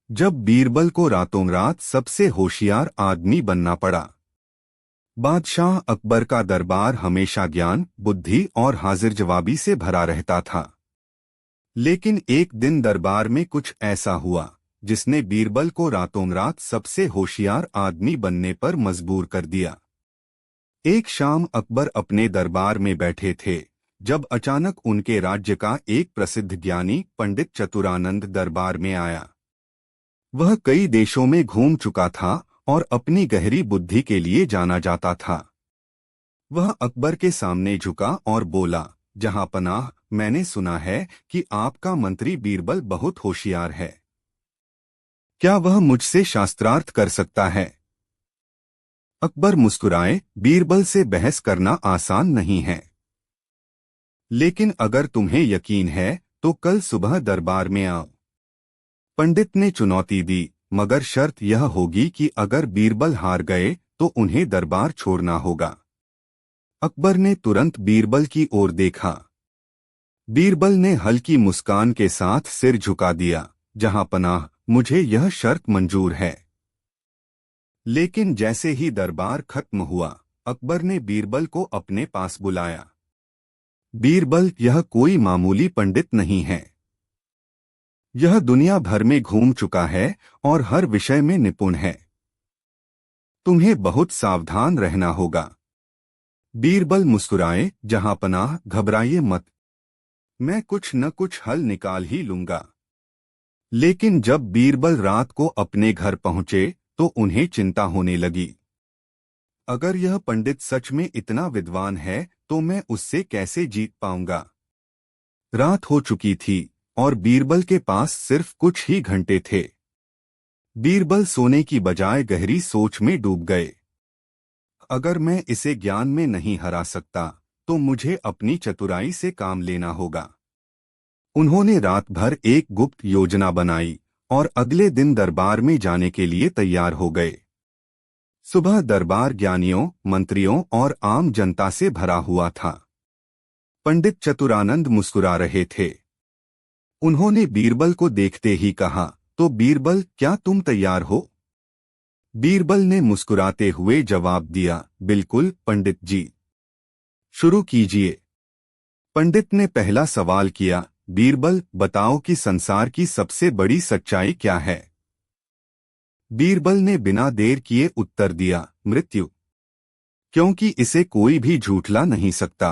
जब बीरबल को रातों रात सबसे होशियार आदमी बनना पड़ा। बादशाह अकबर का दरबार हमेशा ज्ञान, बुद्धि और हाजिर जवाबी से भरा रहता था। लेकिन एक दिन दरबार में कुछ ऐसा हुआ जिसने बीरबल को रातों रात सबसे होशियार आदमी बनने पर मजबूर कर दिया। एक शाम अकबर अपने दरबार में बैठे थे जब अचानक उनके राज्य का एक प्रसिद्ध ज्ञानी पंडित चतुरानंद दरबार में आया। वह कई देशों में घूम चुका था और अपनी गहरी बुद्धि के लिए जाना जाता था। वह अकबर के सामने झुका और बोला, जहांपनाह, मैंने सुना है कि आपका मंत्री बीरबल बहुत होशियार है। क्या वह मुझसे शास्त्रार्थ कर सकता है? अकबर मुस्कुराए, बीरबल से बहस करना आसान नहीं है, लेकिन अगर तुम्हें यकीन है तो कल सुबह दरबार में आओ। पंडित ने चुनौती दी, मगर शर्त यह होगी कि अगर बीरबल हार गए तो उन्हें दरबार छोड़ना होगा। अकबर ने तुरंत बीरबल की ओर देखा। बीरबल ने हल्की मुस्कान के साथ सिर झुका दिया, जहांपनाह, मुझे यह शर्त मंजूर है। लेकिन जैसे ही दरबार खत्म हुआ, अकबर ने बीरबल को अपने पास बुलाया। बीरबल, यह कोई मामूली पंडित नहीं है। यह दुनिया भर में घूम चुका है और हर विषय में निपुण है। तुम्हें बहुत सावधान रहना होगा। बीरबल मुस्कुराए, जहांपनाह, घबराइए मत, मैं कुछ न कुछ हल निकाल ही लूंगा। लेकिन जब बीरबल रात को अपने घर पहुंचे तो उन्हें चिंता होने लगी। अगर यह पंडित सच में इतना विद्वान है तो मैं उससे कैसे जीत पाऊंगा। रात हो चुकी थी और बीरबल के पास सिर्फ कुछ ही घंटे थे। बीरबल सोने की बजाय गहरी सोच में डूब गए। अगर मैं इसे ज्ञान में नहीं हरा सकता तो मुझे अपनी चतुराई से काम लेना होगा। उन्होंने रात भर एक गुप्त योजना बनाई और अगले दिन दरबार में जाने के लिए तैयार हो गए। सुबह दरबार ज्ञानियों, मंत्रियों और आम जनता से भरा हुआ था। पंडित चतुरानंद मुस्कुरा रहे थे। उन्होंने बीरबल को देखते ही कहा, तो बीरबल, क्या तुम तैयार हो? बीरबल ने मुस्कुराते हुए जवाब दिया, बिल्कुल पंडित जी। शुरू कीजिए। पंडित ने पहला सवाल किया, बीरबल, बताओ कि संसार की सबसे बड़ी सच्चाई क्या है? बीरबल ने बिना देर किए उत्तर दिया, मृत्यु, क्योंकि इसे कोई भी झूठला नहीं सकता।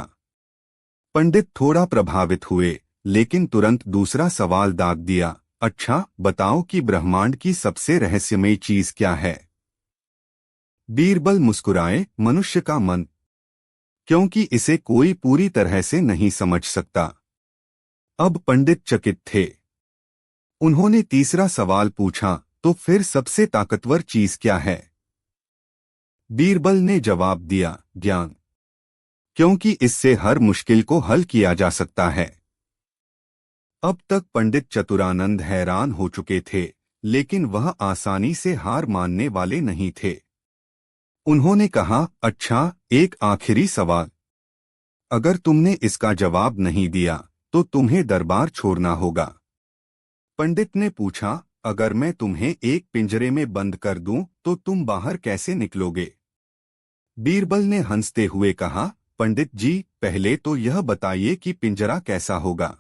पंडित थोड़ा प्रभावित हुए, लेकिन तुरंत दूसरा सवाल दाग दिया, अच्छा, बताओ कि ब्रह्मांड की सबसे रहस्यमयी चीज क्या है? बीरबल मुस्कुराए, मनुष्य का मन, क्योंकि इसे कोई पूरी तरह से नहीं समझ सकता। अब पंडित चकित थे। उन्होंने तीसरा सवाल पूछा, तो फिर सबसे ताकतवर चीज क्या है? बीरबल ने जवाब दिया, ज्ञान, क्योंकि इससे हर मुश्किल को हल किया जा सकता है। अब तक पंडित चतुरानंद हैरान हो चुके थे, लेकिन वह आसानी से हार मानने वाले नहीं थे। उन्होंने कहा, अच्छा, एक आखिरी सवाल, अगर तुमने इसका जवाब नहीं दिया तो तुम्हें दरबार छोड़ना होगा। पंडित ने पूछा, अगर मैं तुम्हें एक पिंजरे में बंद कर दूं तो तुम बाहर कैसे निकलोगे? बीरबल ने हंसते हुए कहा, पंडित जी, पहले तो यह बताइए कि पिंजरा कैसा होगा।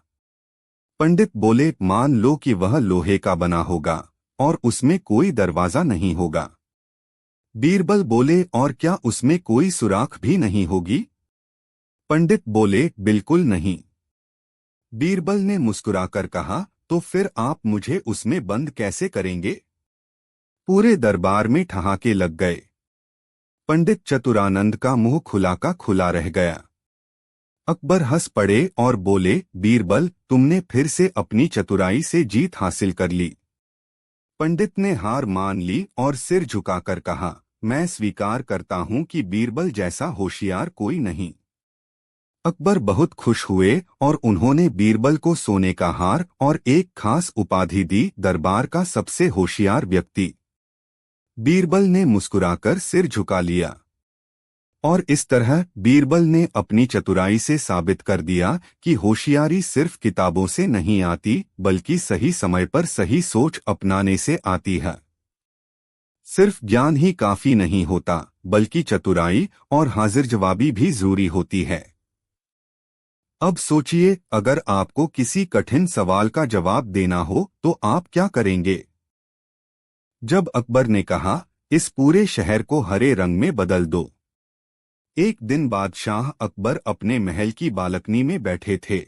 पंडित बोले, मान लो कि वह लोहे का बना होगा और उसमें कोई दरवाजा नहीं होगा। बीरबल बोले, और क्या उसमें कोई सुराख भी नहीं होगी? पंडित बोले, बिल्कुल नहीं। बीरबल ने मुस्कुराकर कहा, तो फिर आप मुझे उसमें बंद कैसे करेंगे? पूरे दरबार में ठहाके लग गए। पंडित चतुरानंद का मुंह खुला का खुला रह गया। अकबर हंस पड़े और बोले, बीरबल, तुमने फिर से अपनी चतुराई से जीत हासिल कर ली। पंडित ने हार मान ली और सिर झुकाकर कहा, मैं स्वीकार करता हूं कि बीरबल जैसा होशियार कोई नहीं। अकबर बहुत खुश हुए और उन्होंने बीरबल को सोने का हार और एक खास उपाधि दी, दरबार का सबसे होशियार व्यक्ति। बीरबल ने मुस्कुराकर सिर झुका लिया। और इस तरह बीरबल ने अपनी चतुराई से साबित कर दिया कि होशियारी सिर्फ किताबों से नहीं आती, बल्कि सही समय पर सही सोच अपनाने से आती है। सिर्फ ज्ञान ही काफी नहीं होता, बल्कि चतुराई और हाजिर जवाबी भी जरूरी होती है। अब सोचिए, अगर आपको किसी कठिन सवाल का जवाब देना हो तो आप क्या करेंगे? जब अकबर ने कहा, इस पूरे शहर को हरे रंग में बदल दो। एक दिन बादशाह अकबर अपने महल की बालकनी में बैठे थे।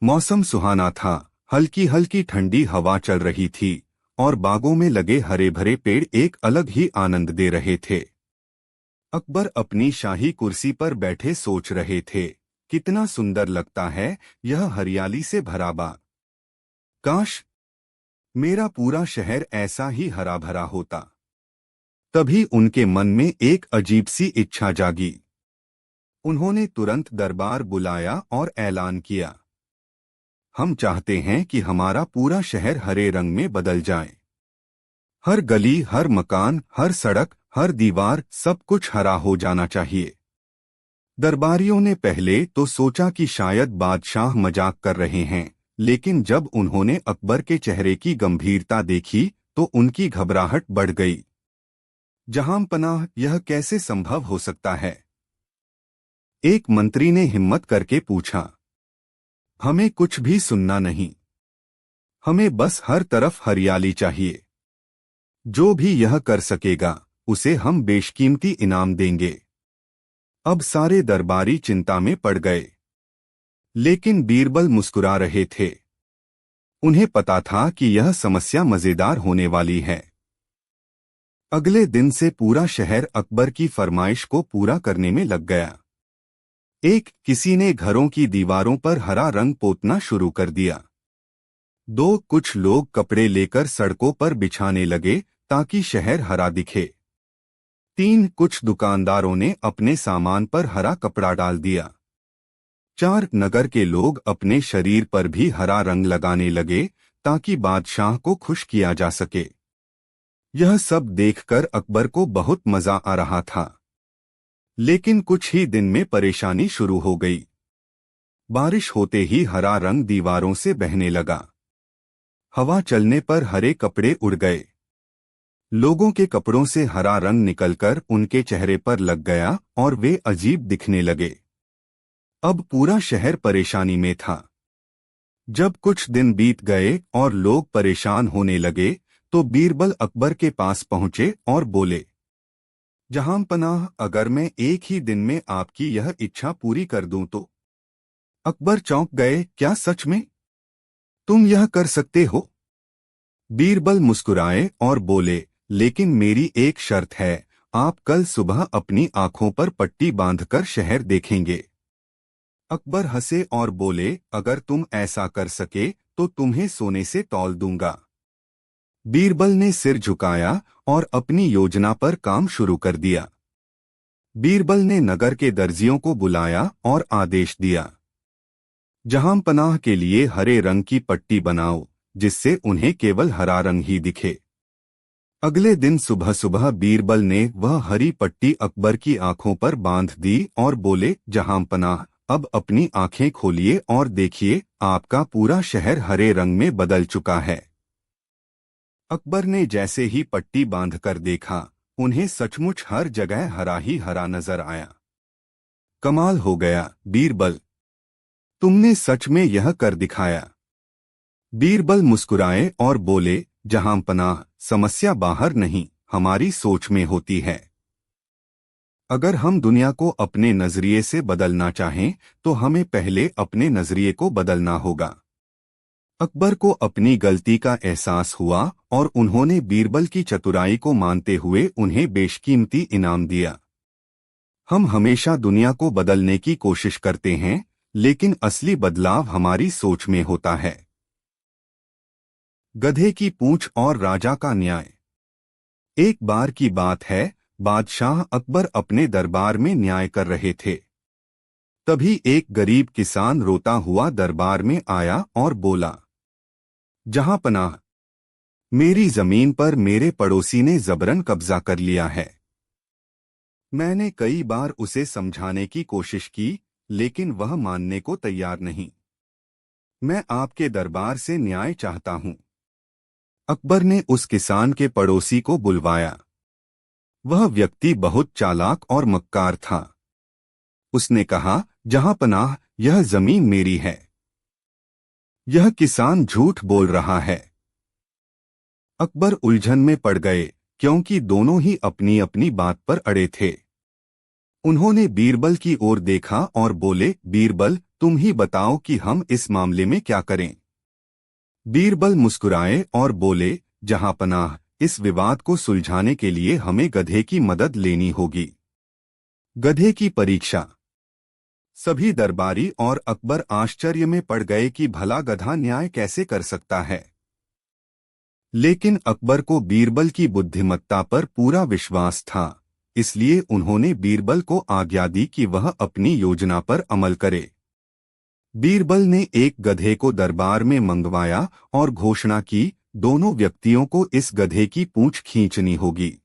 मौसम सुहाना था, हल्की हल्की ठंडी हवा चल रही थी और बागों में लगे हरे भरे पेड़ एक अलग ही आनंद दे रहे थे। अकबर अपनी शाही कुर्सी पर बैठे सोच रहे थे, कितना सुंदर लगता है यह हरियाली से भरा बाग। काश मेरा पूरा शहर ऐसा ही हरा भरा होता। तभी उनके मन में एक अजीब सी इच्छा जागी। उन्होंने तुरंत दरबार बुलाया और ऐलान किया, हम चाहते हैं कि हमारा पूरा शहर हरे रंग में बदल जाए। हर गली, हर मकान, हर सड़क, हर दीवार, सब कुछ हरा हो जाना चाहिए। दरबारियों ने पहले तो सोचा कि शायद बादशाह मजाक कर रहे हैं, लेकिन जब उन्होंने अकबर के चेहरे की गंभीरता देखी तो उनकी घबराहट बढ़ गई। जहांपनाह, यह कैसे संभव हो सकता है? एक मंत्री ने हिम्मत करके पूछा। हमें कुछ भी सुनना नहीं, हमें बस हर तरफ हरियाली चाहिए। जो भी यह कर सकेगा उसे हम बेशकीमती इनाम देंगे। अब सारे दरबारी चिंता में पड़ गए, लेकिन बीरबल मुस्कुरा रहे थे। उन्हें पता था कि यह समस्या मजेदार होने वाली है। अगले दिन से पूरा शहर अकबर की फरमाइश को पूरा करने में लग गया। किसी ने घरों की दीवारों पर हरा रंग पोतना शुरू कर दिया। कुछ लोग कपड़े लेकर सड़कों पर बिछाने लगे ताकि शहर हरा दिखे। कुछ दुकानदारों ने अपने सामान पर हरा कपड़ा डाल दिया। नगर के लोग अपने शरीर पर भी हरा रंग लगाने लगे ताकि बादशाह को खुश किया जा सके। यह सब देखकर अकबर को बहुत मजा आ रहा था, लेकिन कुछ ही दिन में परेशानी शुरू हो गई। बारिश होते ही हरा रंग दीवारों से बहने लगा। हवा चलने पर हरे कपड़े उड़ गए। लोगों के कपड़ों से हरा रंग निकलकर उनके चेहरे पर लग गया और वे अजीब दिखने लगे। अब पूरा शहर परेशानी में था। जब कुछ दिन बीत गए और लोग परेशान होने लगे तो बीरबल अकबर के पास पहुंचे और बोले, जहांपनाह, अगर मैं एक ही दिन में आपकी यह इच्छा पूरी कर दूं तो? अकबर चौंक गए, क्या सच में? तुम यह कर सकते हो? बीरबल मुस्कुराए और बोले, लेकिन मेरी एक शर्त है, आप कल सुबह अपनी आंखों पर पट्टी बांधकर शहर देखेंगे। अकबर हंसे और बोले, अगर तुम ऐसा कर सके तो तुम्हें सोने से तौल दूंगा। बीरबल ने सिर झुकाया और अपनी योजना पर काम शुरू कर दिया। बीरबल ने नगर के दर्जियों को बुलाया और आदेश दिया, जहांपनाह के लिए हरे रंग की पट्टी बनाओ, जिससे उन्हें केवल हरा रंग ही दिखे। अगले दिन सुबह सुबह बीरबल ने वह हरी पट्टी अकबर की आंखों पर बांध दी और बोले, जहांपनाह, अब अपनी आंखें खोलिए और देखिए, आपका पूरा शहर हरे रंग में बदल चुका है। अकबर ने जैसे ही पट्टी बांधकर देखा, उन्हें सचमुच हर जगह हरा ही हरा नजर आया। कमाल हो गया बीरबल, तुमने सच में यह कर दिखाया। बीरबल मुस्कुराए और बोले, जहांपनाह, समस्या बाहर नहीं, हमारी सोच में होती है। अगर हम दुनिया को अपने नजरिए से बदलना चाहें तो हमें पहले अपने नजरिए को बदलना होगा। अकबर को अपनी गलती का एहसास हुआ और उन्होंने बीरबल की चतुराई को मानते हुए उन्हें बेशकीमती इनाम दिया। हम हमेशा दुनिया को बदलने की कोशिश करते हैं, लेकिन असली बदलाव हमारी सोच में होता है। गधे की पूंछ और राजा का न्याय। एक बार की बात है, बादशाह अकबर अपने दरबार में न्याय कर रहे थे। तभी एक गरीब किसान रोता हुआ दरबार में आया और बोला, जहांपनाह, मेरी जमीन पर मेरे पड़ोसी ने जबरन कब्जा कर लिया है। मैंने कई बार उसे समझाने की कोशिश की, लेकिन वह मानने को तैयार नहीं। मैं आपके दरबार से न्याय चाहता हूं। अकबर ने उस किसान के पड़ोसी को बुलवाया। वह व्यक्ति बहुत चालाक और मक्कार था। उसने कहा, जहां पनाह, यह जमीन मेरी है। यह किसान झूठ बोल रहा है। अकबर उलझन में पड़ गए, क्योंकि दोनों ही अपनी अपनी बात पर अड़े थे। उन्होंने बीरबल की ओर देखा और बोले, बीरबल, तुम ही बताओ कि हम इस मामले में क्या करें। बीरबल मुस्कुराए और बोले, जहां पनाह, इस विवाद को सुलझाने के लिए हमें गधे की मदद लेनी होगी। गधे की परीक्षा। सभी दरबारी और अकबर आश्चर्य में पड़ गए कि भला गधा न्याय कैसे कर सकता है। लेकिन अकबर को बीरबल की बुद्धिमत्ता पर पूरा विश्वास था, इसलिए उन्होंने बीरबल को आज्ञा दी कि वह अपनी योजना पर अमल करे। बीरबल ने एक गधे को दरबार में मंगवाया और घोषणा की, दोनों व्यक्तियों को इस गधे की पूंछ खींचनी होगी।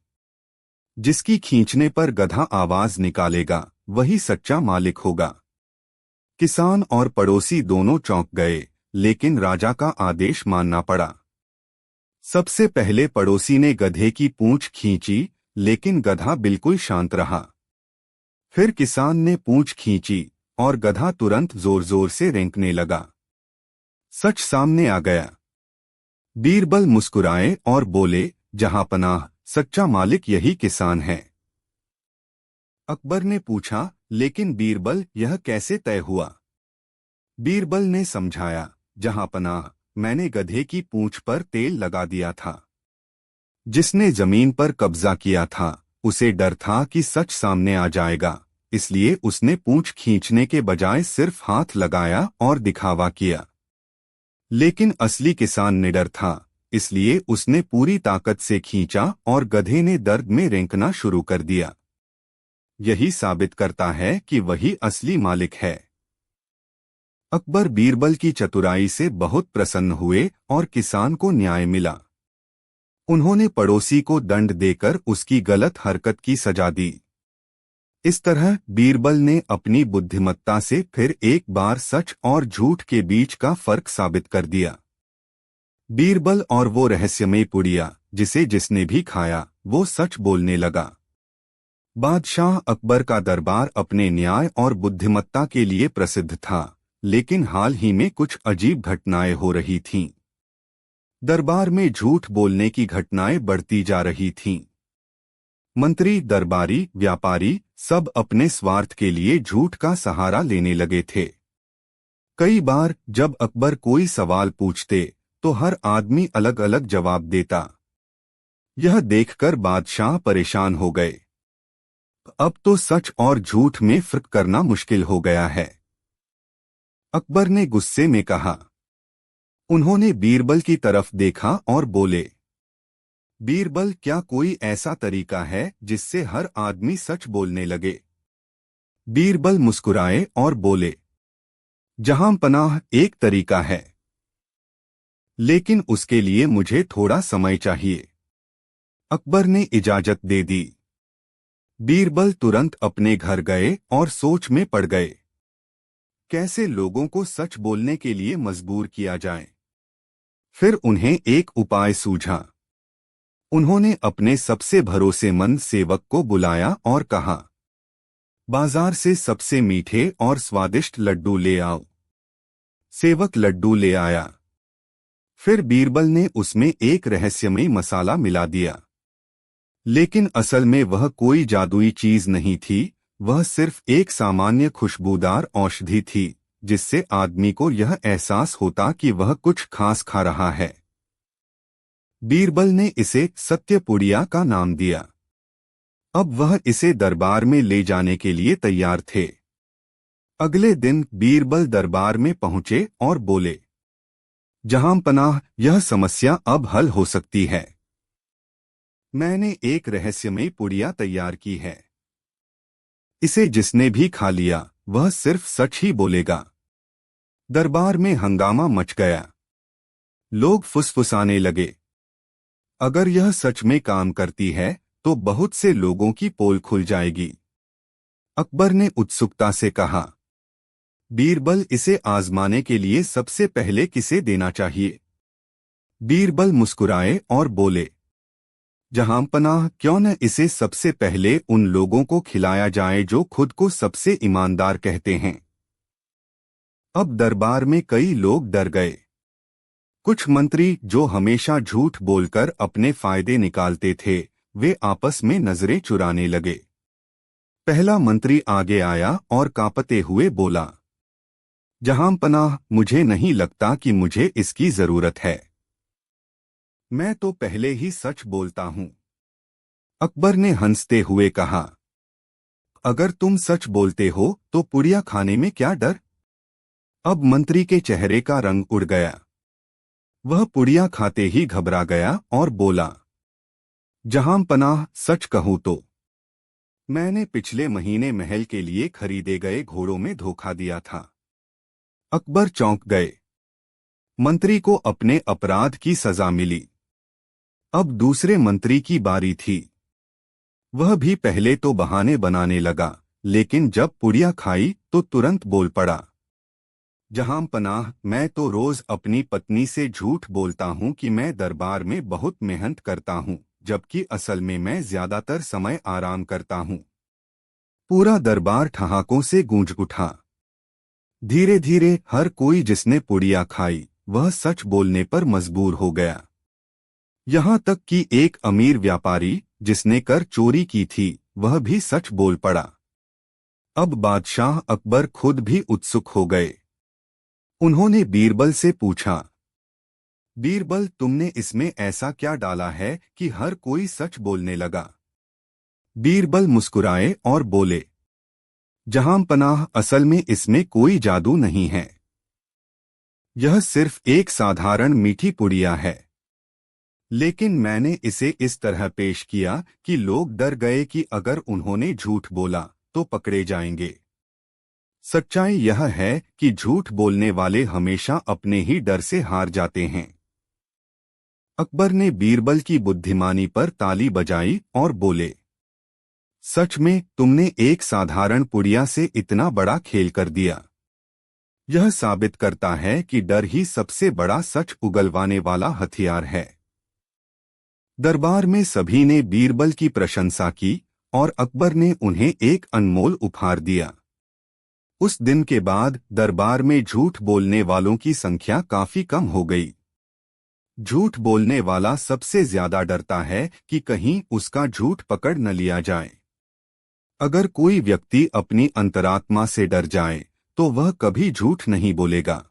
जिसकी खींचने पर गधा आवाज निकालेगा, वही सच्चा मालिक होगा। किसान और पड़ोसी दोनों चौंक गए, लेकिन राजा का आदेश मानना पड़ा। सबसे पहले पड़ोसी ने गधे की पूंछ खींची, लेकिन गधा बिल्कुल शांत रहा। फिर किसान ने पूंछ खींची और गधा तुरंत जोर जोर से रेंकने लगा। सच सामने आ गया। बीरबल मुस्कुराए और बोले, जहां पनाह, सच्चा मालिक यही किसान है। अकबर ने पूछा, लेकिन बीरबल, यह कैसे तय हुआ। बीरबल ने समझाया, जहां पनाह, मैंने गधे की पूंछ पर तेल लगा दिया था। जिसने जमीन पर कब्जा किया था, उसे डर था कि सच सामने आ जाएगा, इसलिए उसने पूंछ खींचने के बजाय सिर्फ हाथ लगाया और दिखावा किया। लेकिन असली किसान निडर था, इसलिए उसने पूरी ताकत से खींचा और गधे ने दर्द में रेंकना शुरू कर दिया। यही साबित करता है कि वही असली मालिक है। अकबर बीरबल की चतुराई से बहुत प्रसन्न हुए और किसान को न्याय मिला। उन्होंने पड़ोसी को दंड देकर उसकी गलत हरकत की सजा दी। इस तरह बीरबल ने अपनी बुद्धिमत्ता से फिर एक बार सच और झूठ के बीच का फर्क साबित कर दिया। बीरबल और वो रहस्यमय पुड़िया, जिसे जिसने भी खाया, वो सच बोलने लगा। बादशाह अकबर का दरबार अपने न्याय और बुद्धिमत्ता के लिए प्रसिद्ध था, लेकिन हाल ही में कुछ अजीब घटनाएं हो रही थीं। दरबार में झूठ बोलने की घटनाएं बढ़ती जा रही थीं। मंत्री, दरबारी, व्यापारी सब अपने स्वार्थ के लिए झूठ का सहारा लेने लगे थे। कई बार जब अकबर कोई सवाल पूछते, तो हर आदमी अलग अलग जवाब देता। यह देखकर बादशाह परेशान हो गए। अब तो सच और झूठ में फर्क करना मुश्किल हो गया है। अकबर ने गुस्से में कहा। उन्होंने बीरबल की तरफ देखा और बोले, बीरबल, क्या कोई ऐसा तरीका है जिससे हर आदमी सच बोलने लगे। बीरबल मुस्कुराए और बोले, जहां पनाह, एक तरीका है, लेकिन उसके लिए मुझे थोड़ा समय चाहिए। अकबर ने इजाजत दे दी। बीरबल तुरंत अपने घर गए और सोच में पड़ गए। कैसे लोगों को सच बोलने के लिए मजबूर किया जाए। फिर उन्हें एक उपाय सूझा। उन्होंने अपने सबसे भरोसेमंद सेवक को बुलाया और कहा, बाजार से सबसे मीठे और स्वादिष्ट लड्डू ले आओ। सेवक लड्डू ले आया। फिर बीरबल ने उसमें एक रहस्यमय मसाला मिला दिया। लेकिन असल में वह कोई जादुई चीज नहीं थी, वह सिर्फ एक सामान्य खुशबूदार औषधि थी, जिससे आदमी को यह एहसास होता कि वह कुछ खास खा रहा है। बीरबल ने इसे सत्यपुड़िया का नाम दिया। अब वह इसे दरबार में ले जाने के लिए तैयार थे। अगले दिन बीरबल दरबार में पहुंचे और बोले, जहां पनाह, यह समस्या अब हल हो सकती है। मैंने एक रहस्यमय पुड़िया तैयार की है। इसे जिसने भी खा लिया, वह सिर्फ सच ही बोलेगा। दरबार में हंगामा मच गया। लोग फुसफुसाने लगे, अगर यह सच में काम करती है तो बहुत से लोगों की पोल खुल जाएगी। अकबर ने उत्सुकता से कहा, बीरबल, इसे आजमाने के लिए सबसे पहले किसे देना चाहिए? बीरबल मुस्कुराए और बोले, जहांपनाह, क्यों न इसे सबसे पहले उन लोगों को खिलाया जाए जो खुद को सबसे ईमानदार कहते हैं। अब दरबार में कई लोग डर गए। कुछ मंत्री जो हमेशा झूठ बोलकर अपने फायदे निकालते थे, वे आपस में नजरें चुराने लगे। पहला मंत्री आगे आया और कांपते हुए बोला, जहांपनाह, मुझे नहीं लगता कि मुझे इसकी जरूरत है। मैं तो पहले ही सच बोलता हूं। अकबर ने हंसते हुए कहा, अगर तुम सच बोलते हो तो पुड़िया खाने में क्या डर? अब मंत्री के चेहरे का रंग उड़ गया। वह पुड़िया खाते ही घबरा गया और बोला, जहांपनाह, सच कहूं तो मैंने पिछले महीने महल के लिए खरीदे गए घोड़ों में धोखा दिया था। अकबर चौंक गए। मंत्री को अपने अपराध की सजा मिली। अब दूसरे मंत्री की बारी थी। वह भी पहले तो बहाने बनाने लगा, लेकिन जब पुड़िया खाई तो तुरंत बोल पड़ा, जहांपनाह, मैं तो रोज अपनी पत्नी से झूठ बोलता हूं कि मैं दरबार में बहुत मेहनत करता हूं, जबकि असल में मैं ज्यादातर समय आराम करता हूं। पूरा दरबार ठहाकों से गूंज उठा। धीरे धीरे हर कोई जिसने पुड़िया खाई, वह सच बोलने पर मजबूर हो गया। यहाँ तक कि एक अमीर व्यापारी जिसने कर चोरी की थी, वह भी सच बोल पड़ा। अब बादशाह अकबर खुद भी उत्सुक हो गए। उन्होंने बीरबल से पूछा, बीरबल, तुमने इसमें ऐसा क्या डाला है कि हर कोई सच बोलने लगा? बीरबल मुस्कुराए और बोले, जहांपनाह, असल में इसमें कोई जादू नहीं है। यह सिर्फ एक साधारण मीठी पुड़िया है। लेकिन मैंने इसे इस तरह पेश किया कि लोग डर गए कि अगर उन्होंने झूठ बोला तो पकड़े जाएंगे। सच्चाई यह है कि झूठ बोलने वाले हमेशा अपने ही डर से हार जाते हैं। अकबर ने बीरबल की बुद्धिमानी पर ताली बजाई और बोले, सच में तुमने एक साधारण पुड़िया से इतना बड़ा खेल कर दिया। यह साबित करता है कि डर ही सबसे बड़ा सच उगलवाने वाला हथियार है। दरबार में सभी ने बीरबल की प्रशंसा की और अकबर ने उन्हें एक अनमोल उपहार दिया। उस दिन के बाद दरबार में झूठ बोलने वालों की संख्या काफी कम हो गई। झूठ बोलने वाला सबसे ज्यादा डरता है कि कहीं उसका झूठ पकड़ न लिया जाए। अगर कोई व्यक्ति अपनी अंतरात्मा से डर जाए तो वह कभी झूठ नहीं बोलेगा।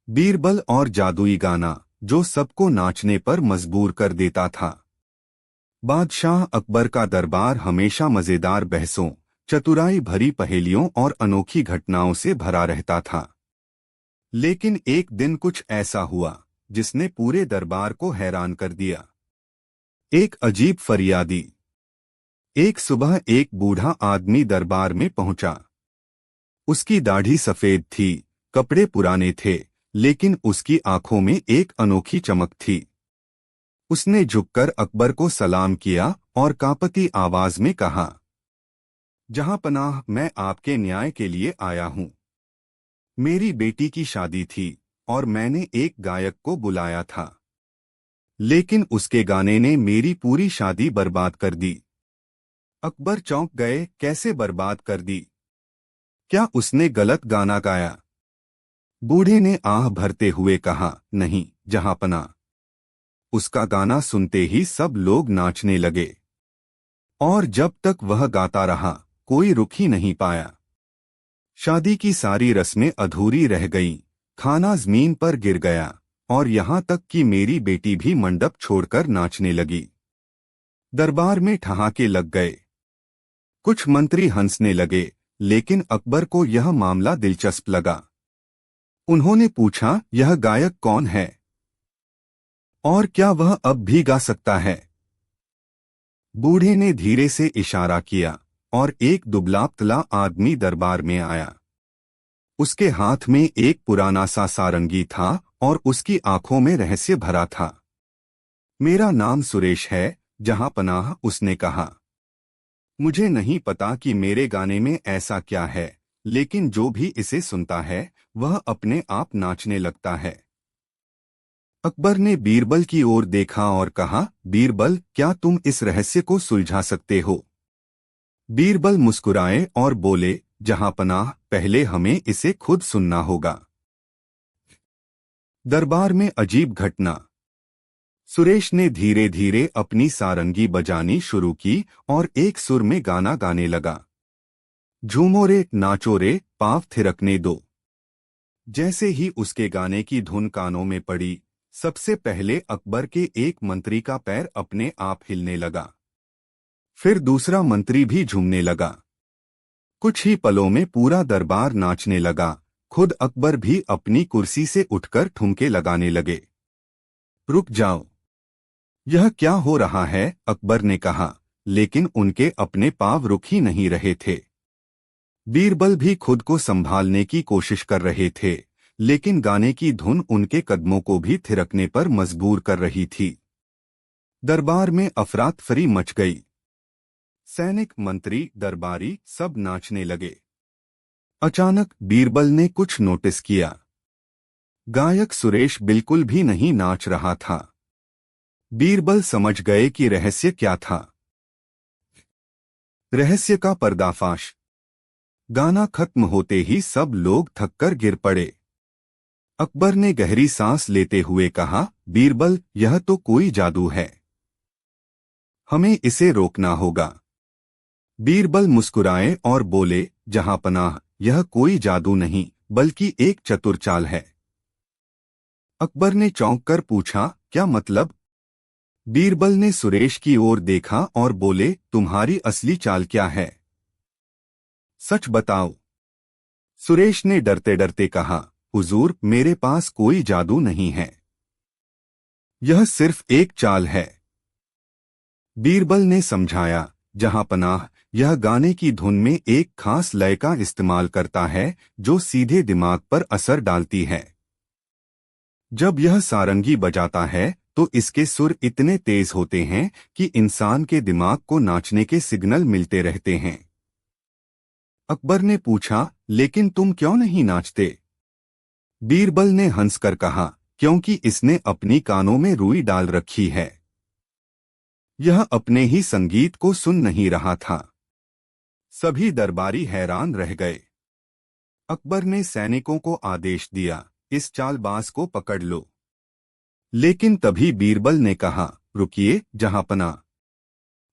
बीरबल और जादुई गाना, जो सबको नाचने पर मजबूर कर देता था। बादशाह अकबर का दरबार हमेशा मजेदार बहसों, चतुराई भरी पहेलियों और अनोखी घटनाओं से भरा रहता था। लेकिन एक दिन कुछ ऐसा हुआ जिसने पूरे दरबार को हैरान कर दिया। एक अजीब फरियादी। एक सुबह एक बूढ़ा आदमी दरबार में पहुंचा। उसकी दाढ़ी सफेद थी, कपड़े पुराने थे, लेकिन उसकी आंखों में एक अनोखी चमक थी। उसने झुककर अकबर को सलाम किया और कांपती आवाज में कहा, जहांपनाह, मैं आपके न्याय के लिए आया हूं। मेरी बेटी की शादी थी और मैंने एक गायक को बुलाया था, लेकिन उसके गाने ने मेरी पूरी शादी बर्बाद कर दी। अकबर चौंक गए, कैसे बर्बाद कर दी? क्या उसने गलत गाना गाया? बूढ़े ने आह भरते हुए कहा, नहीं जहांपनाह। उसका गाना सुनते ही सब लोग नाचने लगे और जब तक वह गाता रहा कोई रुक ही नहीं पाया। शादी की सारी रस्में अधूरी रह गईं, खाना जमीन पर गिर गया और यहाँ तक कि मेरी बेटी भी मंडप छोड़कर नाचने लगी। दरबार में ठहाके लग गए। कुछ मंत्री हंसने लगे, लेकिन अकबर को यह मामला दिलचस्प लगा। उन्होंने पूछा, यह गायक कौन है और क्या वह अब भी गा सकता है? बूढ़े ने धीरे से इशारा किया और एक दुबला-पतला आदमी दरबार में आया। उसके हाथ में एक पुराना सा सारंगी था और उसकी आंखों में रहस्य भरा था। मेरा नाम सुरेश है, जहां पनाह, उसने कहा। मुझे नहीं पता कि मेरे गाने में ऐसा क्या है, लेकिन जो भी इसे सुनता है वह अपने आप नाचने लगता है। अकबर ने बीरबल की ओर देखा और कहा, बीरबल, क्या तुम इस रहस्य को सुलझा सकते हो? बीरबल मुस्कुराए और बोले, जहांपनाह, पहले हमें इसे खुद सुनना होगा। दरबार में अजीब घटना। सुरेश ने धीरे धीरे अपनी सारंगी बजानी शुरू की और एक सुर में गाना गाने लगा। झूमो रे, नाचो रे, पांव थिरकने दो। जैसे ही उसके गाने की धुन कानों में पड़ी, सबसे पहले अकबर के एक मंत्री का पैर अपने आप हिलने लगा। फिर दूसरा मंत्री भी झूमने लगा। कुछ ही पलों में पूरा दरबार नाचने लगा। खुद अकबर भी अपनी कुर्सी से उठकर ठुमके लगाने लगे। रुक जाओ, यह क्या हो रहा है? अकबर ने कहा, लेकिन उनके अपने पांव रुक ही नहीं रहे थे। बीरबल भी खुद को संभालने की कोशिश कर रहे थे, लेकिन गाने की धुन उनके कदमों को भी थिरकने पर मजबूर कर रही थी। दरबार में अफरातफरी मच गई। सैनिक, मंत्री, दरबारी सब नाचने लगे। अचानक बीरबल ने कुछ नोटिस किया। गायक सुरेश बिल्कुल भी नहीं नाच रहा था। बीरबल समझ गए कि रहस्य क्या था। रहस्य का पर्दाफाश। गाना खत्म होते ही सब लोग थककर गिर पड़े। अकबर ने गहरी सांस लेते हुए कहा, बीरबल, यह तो कोई जादू है। हमें इसे रोकना होगा। बीरबल मुस्कुराए और बोले, जहांपनाह, यह कोई जादू नहीं, बल्कि एक चतुर चाल है। अकबर ने चौंक कर पूछा, क्या मतलब? बीरबल ने सुरेश की ओर देखा और बोले, तुम्हारी असली चाल क्या है? सच बताओ। सुरेश ने डरते डरते कहा, हुजूर, मेरे पास कोई जादू नहीं है। यह सिर्फ एक चाल है। बीरबल ने समझाया, जहांपनाह, यह गाने की धुन में एक खास लय का इस्तेमाल करता है जो सीधे दिमाग पर असर डालती है। जब यह सारंगी बजाता है तो इसके सुर इतने तेज होते हैं कि इंसान के दिमाग को नाचने के सिग्नल मिलते रहते हैं। अकबर ने पूछा, लेकिन तुम क्यों नहीं नाचते? बीरबल ने हंसकर कहा, क्योंकि इसने अपनी कानों में रुई डाल रखी है। यह अपने ही संगीत को सुन नहीं रहा था। सभी दरबारी हैरान रह गए। अकबर ने सैनिकों को आदेश दिया, इस चालबाज को पकड़ लो। लेकिन तभी बीरबल ने कहा, रुकिए जहांपनाह,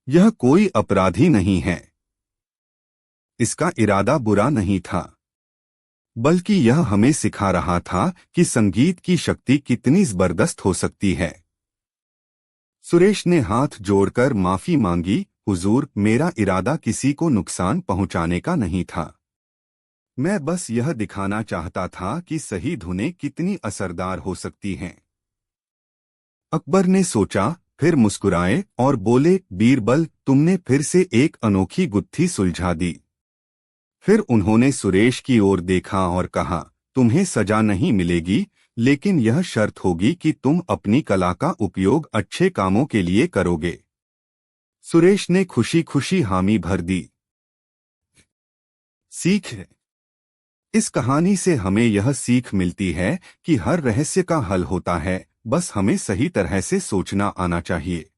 यह कोई अपराधी नहीं है। इसका इरादा बुरा नहीं था, बल्कि यह हमें सिखा रहा था कि संगीत की शक्ति कितनी जबरदस्त हो सकती है। सुरेश ने हाथ जोड़कर माफी मांगी, हुजूर, मेरा इरादा किसी को नुकसान पहुंचाने का नहीं था। मैं बस यह दिखाना चाहता था कि सही धुनें कितनी असरदार हो सकती हैं। अकबर ने सोचा, फिर मुस्कुराए और बोले, बीरबल, तुमने फिर से एक अनोखी गुत्थी सुलझा दी। फिर उन्होंने सुरेश की ओर देखा और कहा, तुम्हें सजा नहीं मिलेगी, लेकिन यह शर्त होगी कि तुम अपनी कला का उपयोग अच्छे कामों के लिए करोगे। सुरेश ने खुशी खुशी हामी भर दी। सीख। इस कहानी से हमें यह सीख मिलती है कि हर रहस्य का हल होता है, बस हमें सही तरह से सोचना आना चाहिए।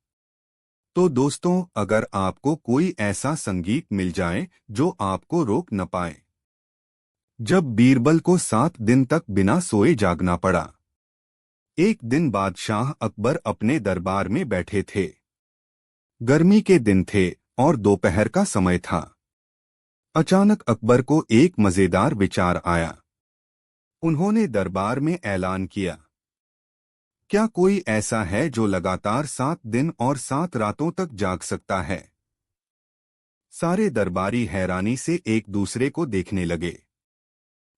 तो दोस्तों, अगर आपको कोई ऐसा संगीत मिल जाए जो आपको रोक न पाए। जब बीरबल को 7 दिन तक बिना सोए जागना पड़ा। एक दिन बादशाह अकबर अपने दरबार में बैठे थे। गर्मी के दिन थे और दोपहर का समय था। अचानक अकबर को एक मजेदार विचार आया। उन्होंने दरबार में ऐलान किया, क्या कोई ऐसा है जो लगातार 7 दिन और 7 रातों तक जाग सकता है? सारे दरबारी हैरानी से एक दूसरे को देखने लगे।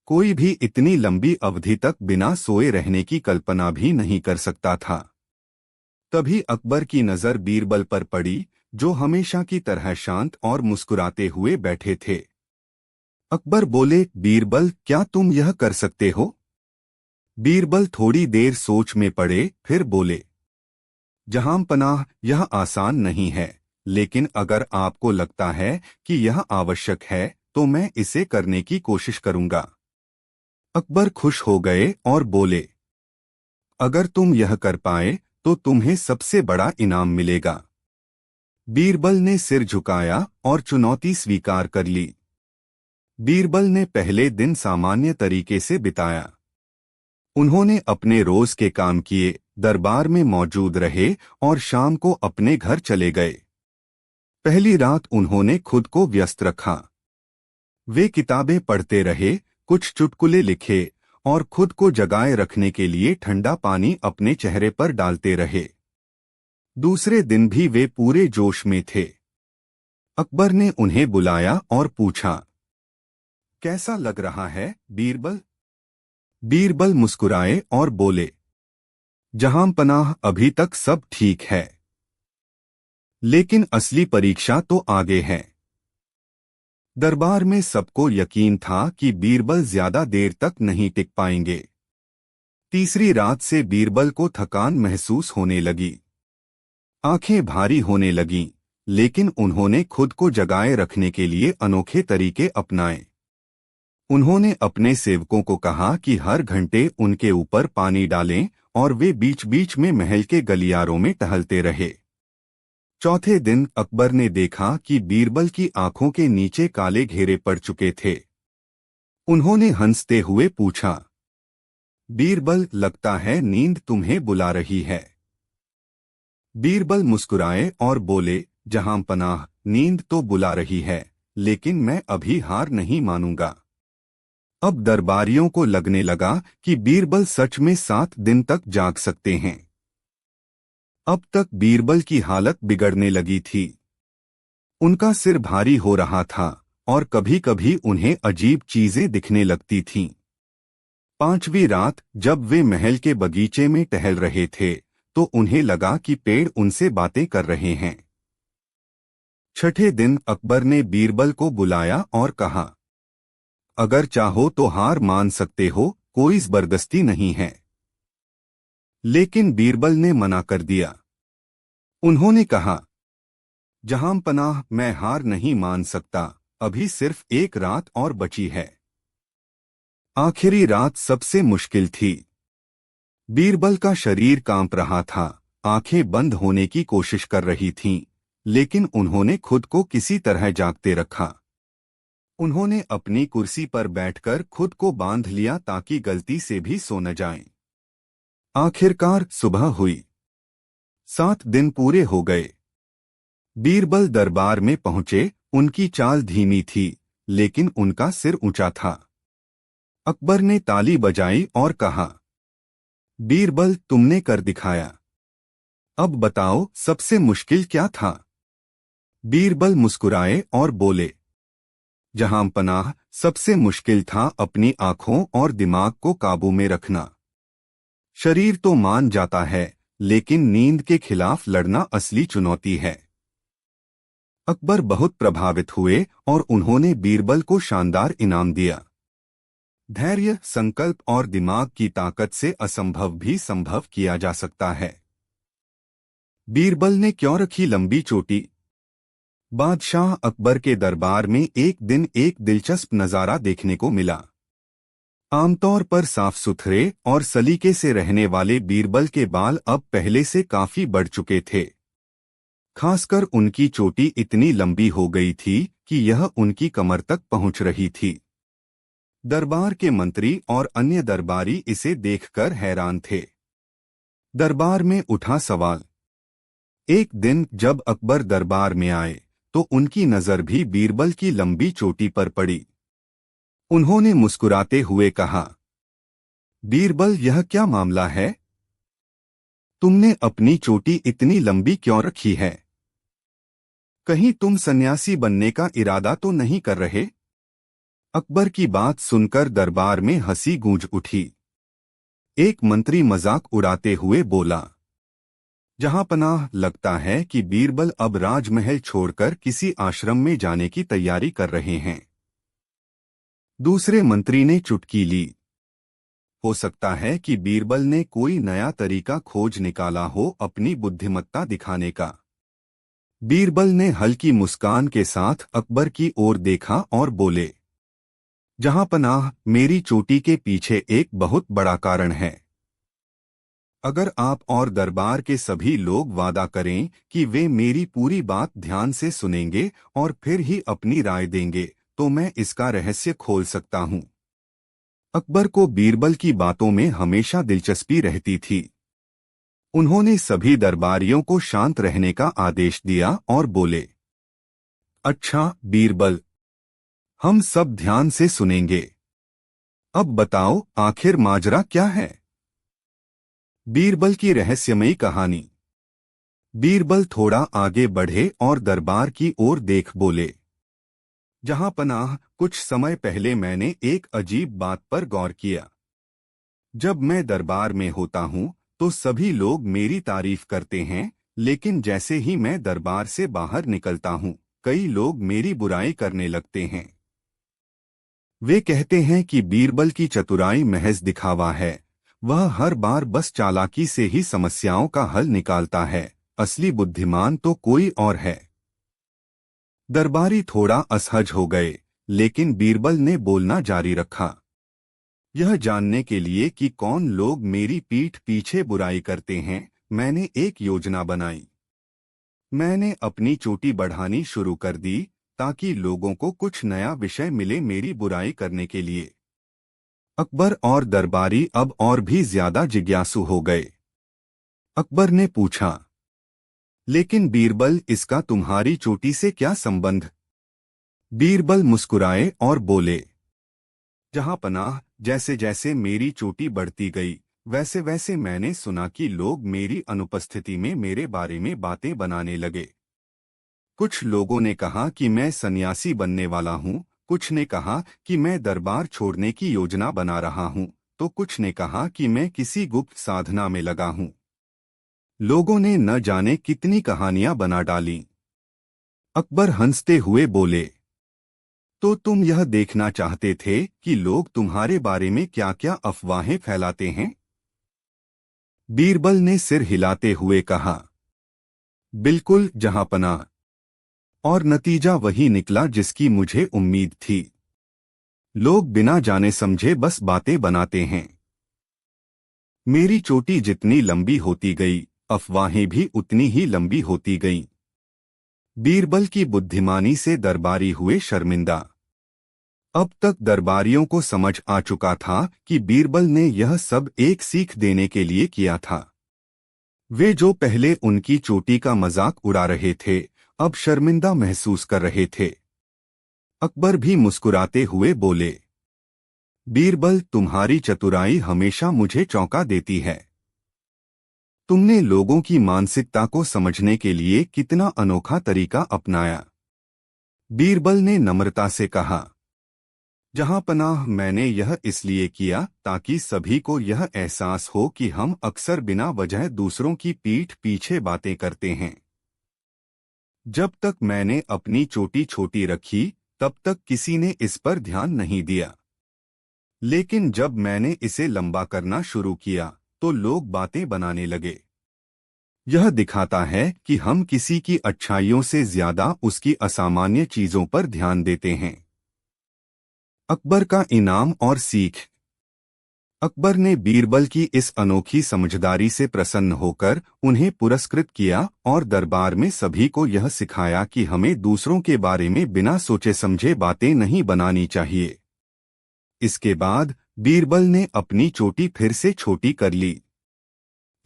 कोई भी इतनी लंबी अवधि तक बिना सोए रहने की कल्पना भी नहीं कर सकता था। तभी अकबर की नजर बीरबल पर पड़ी, जो हमेशा की तरह शांत और मुस्कुराते हुए बैठे थे। अकबर बोले, बीरबल, क्या तुम यह कर सकते हो? बीरबल थोड़ी देर सोच में पड़े, फिर बोले, जहां पनाह, यह आसान नहीं है, लेकिन अगर आपको लगता है कि यह आवश्यक है तो मैं इसे करने की कोशिश करूंगा। अकबर खुश हो गए और बोले, अगर तुम यह कर पाए तो तुम्हें सबसे बड़ा इनाम मिलेगा। बीरबल ने सिर झुकाया और चुनौती स्वीकार कर ली। बीरबल ने पहले दिन सामान्य तरीके से बिताया। उन्होंने अपने रोज के काम किए, दरबार में मौजूद रहे और शाम को अपने घर चले गए। पहली रात उन्होंने खुद को व्यस्त रखा। वे किताबें पढ़ते रहे, कुछ चुटकुले लिखे और खुद को जगाए रखने के लिए ठंडा पानी अपने चेहरे पर डालते रहे। दूसरे दिन भी वे पूरे जोश में थे। अकबर ने उन्हें बुलाया और पूछा, कैसा लग रहा है बीरबल? बीरबल मुस्कुराए और बोले, जहां पनाह, अभी तक सब ठीक है, लेकिन असली परीक्षा तो आगे है। दरबार में सबको यकीन था कि बीरबल ज्यादा देर तक नहीं टिक पाएंगे। तीसरी रात से बीरबल को थकान महसूस होने लगी। आंखें भारी होने लगीं, लेकिन उन्होंने खुद को जगाए रखने के लिए अनोखे तरीके अपनाए। उन्होंने अपने सेवकों को कहा कि हर घंटे उनके ऊपर पानी डालें और वे बीच बीच में महल के गलियारों में टहलते रहे। चौथे दिन अकबर ने देखा कि बीरबल की आंखों के नीचे काले घेरे पड़ चुके थे। उन्होंने हंसते हुए पूछा, बीरबल, लगता है नींद तुम्हें बुला रही है। बीरबल मुस्कुराए और बोले, जहां पनाह, नींद तो बुला रही है, लेकिन मैं अभी हार नहीं मानूंगा। अब दरबारियों को लगने लगा कि बीरबल सच में 7 दिन तक जाग सकते हैं। अब तक बीरबल की हालत बिगड़ने लगी थी। उनका सिर भारी हो रहा था और कभी-कभी उन्हें अजीब चीजें दिखने लगती थीं। 5वीं रात जब वे महल के बगीचे में टहल रहे थे तो उन्हें लगा कि पेड़ उनसे बातें कर रहे हैं। छठे दिन अकबर ने बीरबल को बुलाया और कहा, अगर चाहो तो हार मान सकते हो, कोई जबरदस्ती नहीं है। लेकिन बीरबल ने मना कर दिया। उन्होंने कहा, जहां पनाह, मैं हार नहीं मान सकता, अभी सिर्फ एक रात और बची है। आखिरी रात सबसे मुश्किल थी। बीरबल का शरीर कांप रहा था, आंखें बंद होने की कोशिश कर रही थीं, लेकिन उन्होंने खुद को किसी तरह जागते रखा। उन्होंने अपनी कुर्सी पर बैठकर खुद को बांध लिया ताकि गलती से भी सो न जाएं। आखिरकार सुबह हुई। 7 दिन पूरे हो गए। बीरबल दरबार में पहुंचे। उनकी चाल धीमी थी, लेकिन उनका सिर ऊंचा था। अकबर ने ताली बजाई और कहा, बीरबल, तुमने कर दिखाया। अब बताओ, सबसे मुश्किल क्या था? बीरबल मुस्कुराए और बोले, जहां पनाह, सबसे मुश्किल था अपनी आंखों और दिमाग को काबू में रखना। शरीर तो मान जाता है, लेकिन नींद के खिलाफ लड़ना असली चुनौती है। अकबर बहुत प्रभावित हुए और उन्होंने बीरबल को शानदार इनाम दिया। धैर्य, संकल्प और दिमाग की ताकत से असंभव भी संभव किया जा सकता है। बीरबल ने क्यों रखी लंबी चोटी? बादशाह अकबर के दरबार में एक दिन एक दिलचस्प नजारा देखने को मिला। आमतौर पर साफ सुथरे और सलीके से रहने वाले बीरबल के बाल अब पहले से काफी बढ़ चुके थे। खासकर उनकी चोटी इतनी लंबी हो गई थी कि यह उनकी कमर तक पहुंच रही थी। दरबार के मंत्री और अन्य दरबारी इसे देखकर हैरान थे। दरबार में उठा सवाल। एक दिन जब अकबर दरबार में आए तो उनकी नजर भी बीरबल की लंबी चोटी पर पड़ी। उन्होंने मुस्कुराते हुए कहा, बीरबल, यह क्या मामला है? तुमने अपनी चोटी इतनी लंबी क्यों रखी है? कहीं तुम सन्यासी बनने का इरादा तो नहीं कर रहे? अकबर की बात सुनकर दरबार में हंसी गूंज उठी। एक मंत्री मजाक उड़ाते हुए बोला, जहां पनाह, लगता है कि बीरबल अब राजमहल छोड़कर किसी आश्रम में जाने की तैयारी कर रहे हैं। दूसरे मंत्री ने चुटकी ली। हो सकता है कि बीरबल ने कोई नया तरीका खोज निकाला हो अपनी बुद्धिमत्ता दिखाने का। बीरबल ने हल्की मुस्कान के साथ अकबर की ओर देखा और बोले, जहांपनाह, मेरी चोटी के पीछे एक बहुत बड़ा कारण है। अगर आप और दरबार के सभी लोग वादा करें कि वे मेरी पूरी बात ध्यान से सुनेंगे और फिर ही अपनी राय देंगे, तो मैं इसका रहस्य खोल सकता हूं। अकबर को बीरबल की बातों में हमेशा दिलचस्पी रहती थी। उन्होंने सभी दरबारियों को शांत रहने का आदेश दिया और बोले, अच्छा बीरबल, हम सब ध्यान से सुनेंगे। अब बताओ, आखिर माजरा क्या है? बीरबल की रहस्यमयी कहानी। बीरबल थोड़ा आगे बढ़े और दरबार की ओर देख बोले, जहांपनाह, कुछ समय पहले मैंने एक अजीब बात पर गौर किया। जब मैं दरबार में होता हूं तो सभी लोग मेरी तारीफ करते हैं, लेकिन जैसे ही मैं दरबार से बाहर निकलता हूं, कई लोग मेरी बुराई करने लगते हैं। वे कहते हैं कि बीरबल की चतुराई महज दिखावा है, वह हर बार बस चालाकी से ही समस्याओं का हल निकालता है, असली बुद्धिमान तो कोई और है। दरबारी थोड़ा असहज हो गए, लेकिन बीरबल ने बोलना जारी रखा, यह जानने के लिए कि कौन लोग मेरी पीठ पीछे बुराई करते हैं, मैंने एक योजना बनाई। मैंने अपनी चोटी बढ़ानी शुरू कर दी ताकि लोगों को कुछ नया विषय मिले मेरी बुराई करने के लिए। अकबर और दरबारी अब और भी ज्यादा जिज्ञासु हो गए। अकबर ने पूछा, लेकिन बीरबल, इसका तुम्हारी चोटी से क्या संबंध? बीरबल मुस्कुराए और बोले, जहांपनाह, जैसे जैसे मेरी चोटी बढ़ती गई, वैसे वैसे मैंने सुना कि लोग मेरी अनुपस्थिति में मेरे बारे में बातें बनाने लगे। कुछ लोगों ने कहा कि मैं सन्यासी बनने वाला हूँ, कुछ ने कहा कि मैं दरबार छोड़ने की योजना बना रहा हूँ, तो कुछ ने कहा कि मैं किसी गुप्त साधना में लगा हूँ। लोगों ने न जाने कितनी कहानियां बना डाली। अकबर हंसते हुए बोले, तो तुम यह देखना चाहते थे कि लोग तुम्हारे बारे में क्या क्या अफवाहें फैलाते हैं? बीरबल ने सिर हिलाते हुए कहा, बिल्कुल जहांपनाह, और नतीजा वही निकला जिसकी मुझे उम्मीद थी। लोग बिना जाने समझे बस बातें बनाते हैं। मेरी चोटी जितनी लंबी होती गई, अफवाहें भी उतनी ही लंबी होती गईं। बीरबल की बुद्धिमानी से दरबारी हुए शर्मिंदा। अब तक दरबारियों को समझ आ चुका था कि बीरबल ने यह सब एक सीख देने के लिए किया था। वे जो पहले उनकी चोटी का मजाक उड़ा रहे थे, अब शर्मिंदा महसूस कर रहे थे। अकबर भी मुस्कुराते हुए बोले, बीरबल, तुम्हारी चतुराई हमेशा मुझे चौंका देती है। तुमने लोगों की मानसिकता को समझने के लिए कितना अनोखा तरीका अपनाया। बीरबल ने नम्रता से कहा, जहांपनाह, मैंने यह इसलिए किया ताकि सभी को यह एहसास हो कि हम अक्सर बिना वजह दूसरों की पीठ पीछे बातें करते हैं। जब तक मैंने अपनी चोटी छोटी रखी, तब तक किसी ने इस पर ध्यान नहीं दिया। लेकिन जब मैंने इसे लंबा करना शुरू किया, तो लोग बातें बनाने लगे। यह दिखाता है कि हम किसी की अच्छाइयों से ज्यादा उसकी असामान्य चीजों पर ध्यान देते हैं। अकबर का इनाम और सीख। अकबर ने बीरबल की इस अनोखी समझदारी से प्रसन्न होकर उन्हें पुरस्कृत किया और दरबार में सभी को यह सिखाया कि हमें दूसरों के बारे में बिना सोचे समझे बातें नहीं बनानी चाहिए। इसके बाद बीरबल ने अपनी चोटी फिर से छोटी कर ली।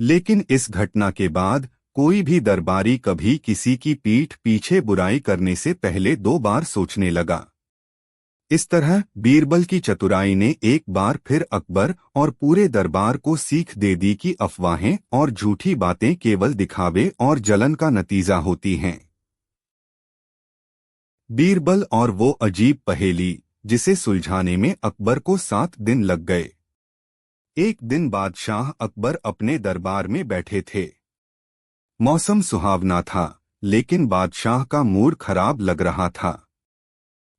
लेकिन इस घटना के बाद कोई भी दरबारी कभी किसी की पीठ पीछे बुराई करने से पहले 2 बार सोचने लगा। इस तरह बीरबल की चतुराई ने एक बार फिर अकबर और पूरे दरबार को सीख दे दी कि अफवाहें और झूठी बातें केवल दिखावे और जलन का नतीजा होती हैं। बीरबल और वो अजीब पहेली, जिसे सुलझाने में अकबर को 7 दिन लग गए। एक दिन बादशाह अकबर अपने दरबार में बैठे थे। मौसम सुहावना था, लेकिन बादशाह का मूड खराब लग रहा था।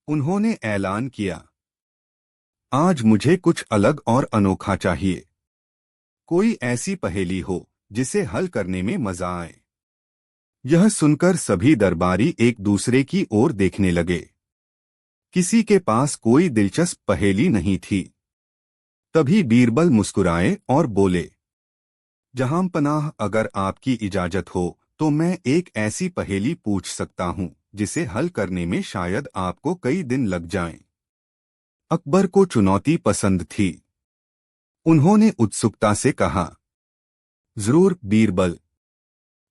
उन्होंने ऐलान किया, आज मुझे कुछ अलग और अनोखा चाहिए। कोई ऐसी पहेली हो जिसे हल करने में मजा आए। यह सुनकर सभी दरबारी एक दूसरे की ओर देखने लगे। किसी के पास कोई दिलचस्प पहेली नहीं थी। तभी बीरबल मुस्कुराए और बोले, जहांपनाह, अगर आपकी इजाजत हो तो मैं एक ऐसी पहेली पूछ सकता हूं जिसे हल करने में शायद आपको कई दिन लग जाएं। अकबर को चुनौती पसंद थी। उन्होंने उत्सुकता से कहा, जरूर बीरबल,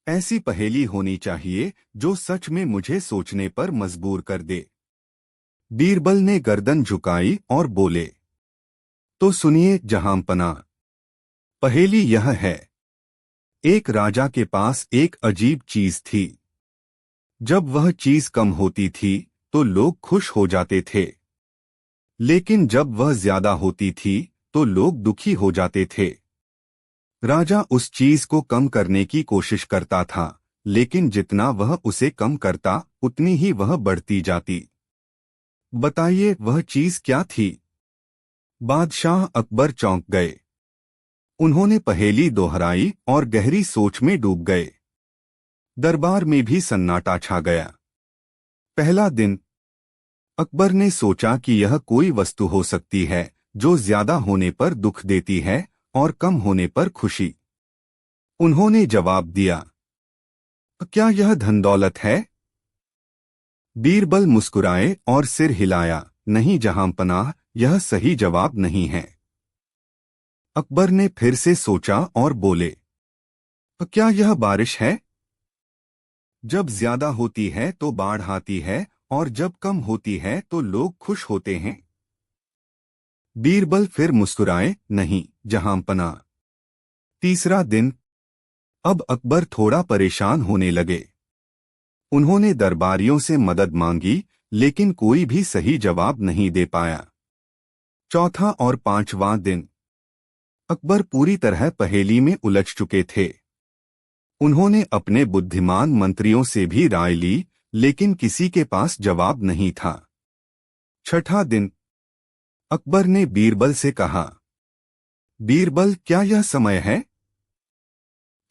ऐसी पहेली होनी चाहिए जो सच में मुझे सोचने पर मजबूर कर दे। बीरबल ने गर्दन झुकाई और बोले, तो सुनिए जहांपनाह, पहेली यह है। एक राजा के पास एक अजीब चीज थी। जब वह चीज कम होती थी तो लोग खुश हो जाते थे, लेकिन जब वह ज्यादा होती थी तो लोग दुखी हो जाते थे। राजा उस चीज को कम करने की कोशिश करता था, लेकिन जितना वह उसे कम करता उतनी ही वह बढ़ती जाती। बताइए वह चीज क्या थी? बादशाह अकबर चौंक गए। उन्होंने पहेली दोहराई और गहरी सोच में डूब गए। दरबार में भी सन्नाटा छा गया। पहला दिन। अकबर ने सोचा कि यह कोई वस्तु हो सकती है जो ज्यादा होने पर दुख देती है और कम होने पर खुशी। उन्होंने जवाब दिया, क्या यह धन दौलत है? बीरबल मुस्कुराए और सिर हिलाया, नहीं जहांपनाह, यह सही जवाब नहीं है। अकबर ने फिर से सोचा और बोले, क्या यह बारिश है? जब ज्यादा होती है तो बाढ़ आती है और जब कम होती है तो लोग खुश होते हैं। बीरबल फिर मुस्कुराए, नहीं जहांपनाह। तीसरा दिन। अब अकबर थोड़ा परेशान होने लगे। उन्होंने दरबारियों से मदद मांगी, लेकिन कोई भी सही जवाब नहीं दे पाया। चौथा और पांचवां दिन। अकबर पूरी तरह पहेली में उलझ चुके थे। उन्होंने अपने बुद्धिमान मंत्रियों से भी राय ली, लेकिन किसी के पास जवाब नहीं था। छठा दिन। अकबर ने बीरबल से कहा, बीरबल, क्या यह समय है?